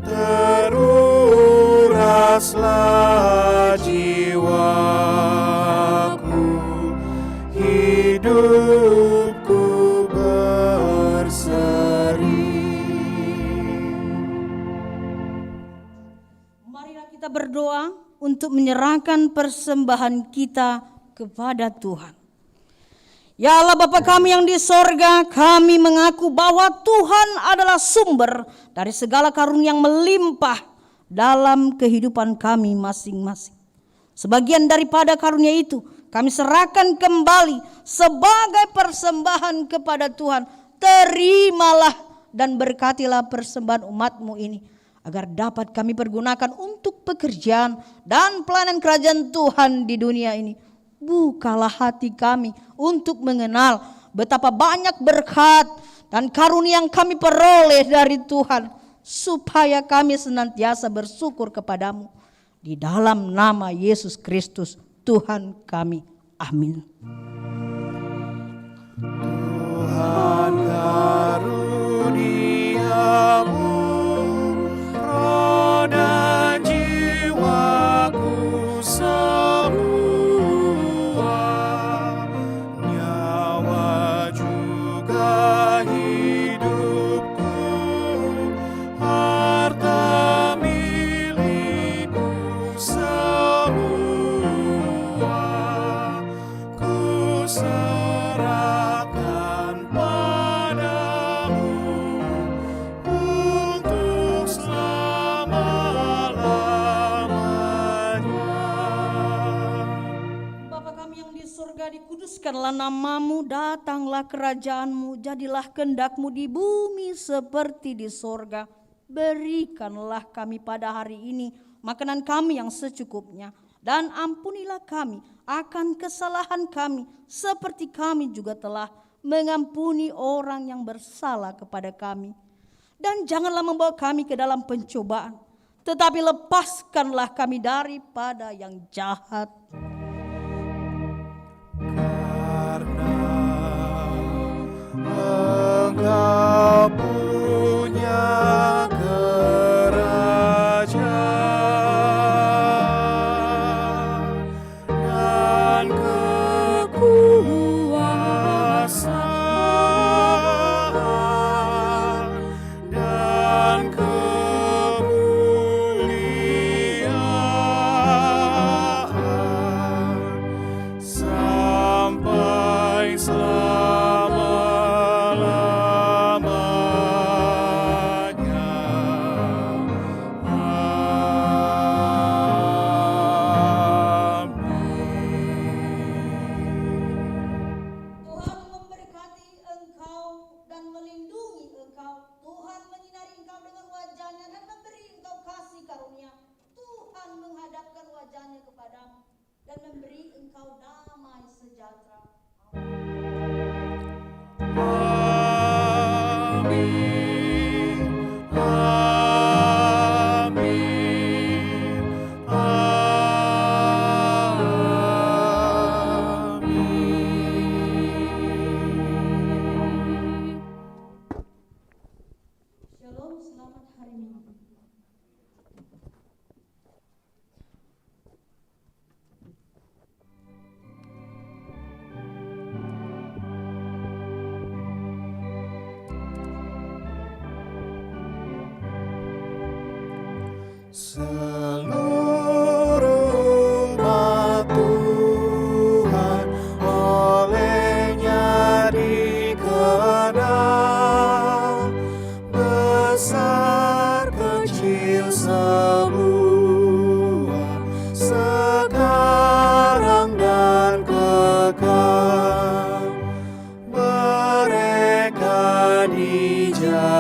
Speaker 2: Teruraslah jiwaku, hidupku berseri.
Speaker 4: Marilah kita berdoa untuk menyerahkan persembahan kita kepada Tuhan. Ya Allah Bapa kami yang di sorga, kami mengaku bahwa Tuhan adalah sumber dari segala karunia yang melimpah dalam kehidupan kami masing-masing. Sebagian daripada karunia itu kami serahkan kembali sebagai persembahan kepada Tuhan. Terimalah dan berkatilah persembahan umat-Mu ini, agar dapat kami pergunakan untuk pekerjaan dan pelayanan kerajaan Tuhan di dunia ini. Bukalah hati kami untuk mengenal betapa banyak berkat dan karunia yang kami peroleh dari Tuhan, supaya kami senantiasa bersyukur kepadamu. Di dalam nama Yesus Kristus Tuhan kami. Amin.
Speaker 2: Tuhan karuniamu, roh dan jiwaku semua, nyawa juga hidupku, harta milikku semua, ku serahkan padamu untuk selama-lamanya.
Speaker 4: Bapa kami yang di surga, dikuduskanlah namamu, datanglah kerajaanmu, jadilah kehendak-Mu di bumi seperti di surga. Berikanlah kami pada hari ini makanan kami yang secukupnya, dan ampunilah kami akan kesalahan kami, seperti kami juga telah mengampuni orang yang bersalah kepada kami. Dan janganlah membawa kami ke dalam pencobaan, tetapi lepaskanlah kami daripada yang jahat.
Speaker 2: Karena Engkau punya kerajaan dan kekuasaan dan kemuliaan sampai selama-lamanya. Amin.
Speaker 4: Tuhan memberkati engkau dan melindungi engkau. Tuhan menyinari engkau dengan wajah-Nya dan memberi engkau kasih karunia. Tuhan menghadapkan wajah-Nya kepadamu dan memberi engkau damai sejahtera.
Speaker 2: Amin. Amin. Amin.
Speaker 4: Shalom, selamat hari Minggu.
Speaker 2: Seluruh umat Tuhan olehnya dikenal, besar kecil semua, gereja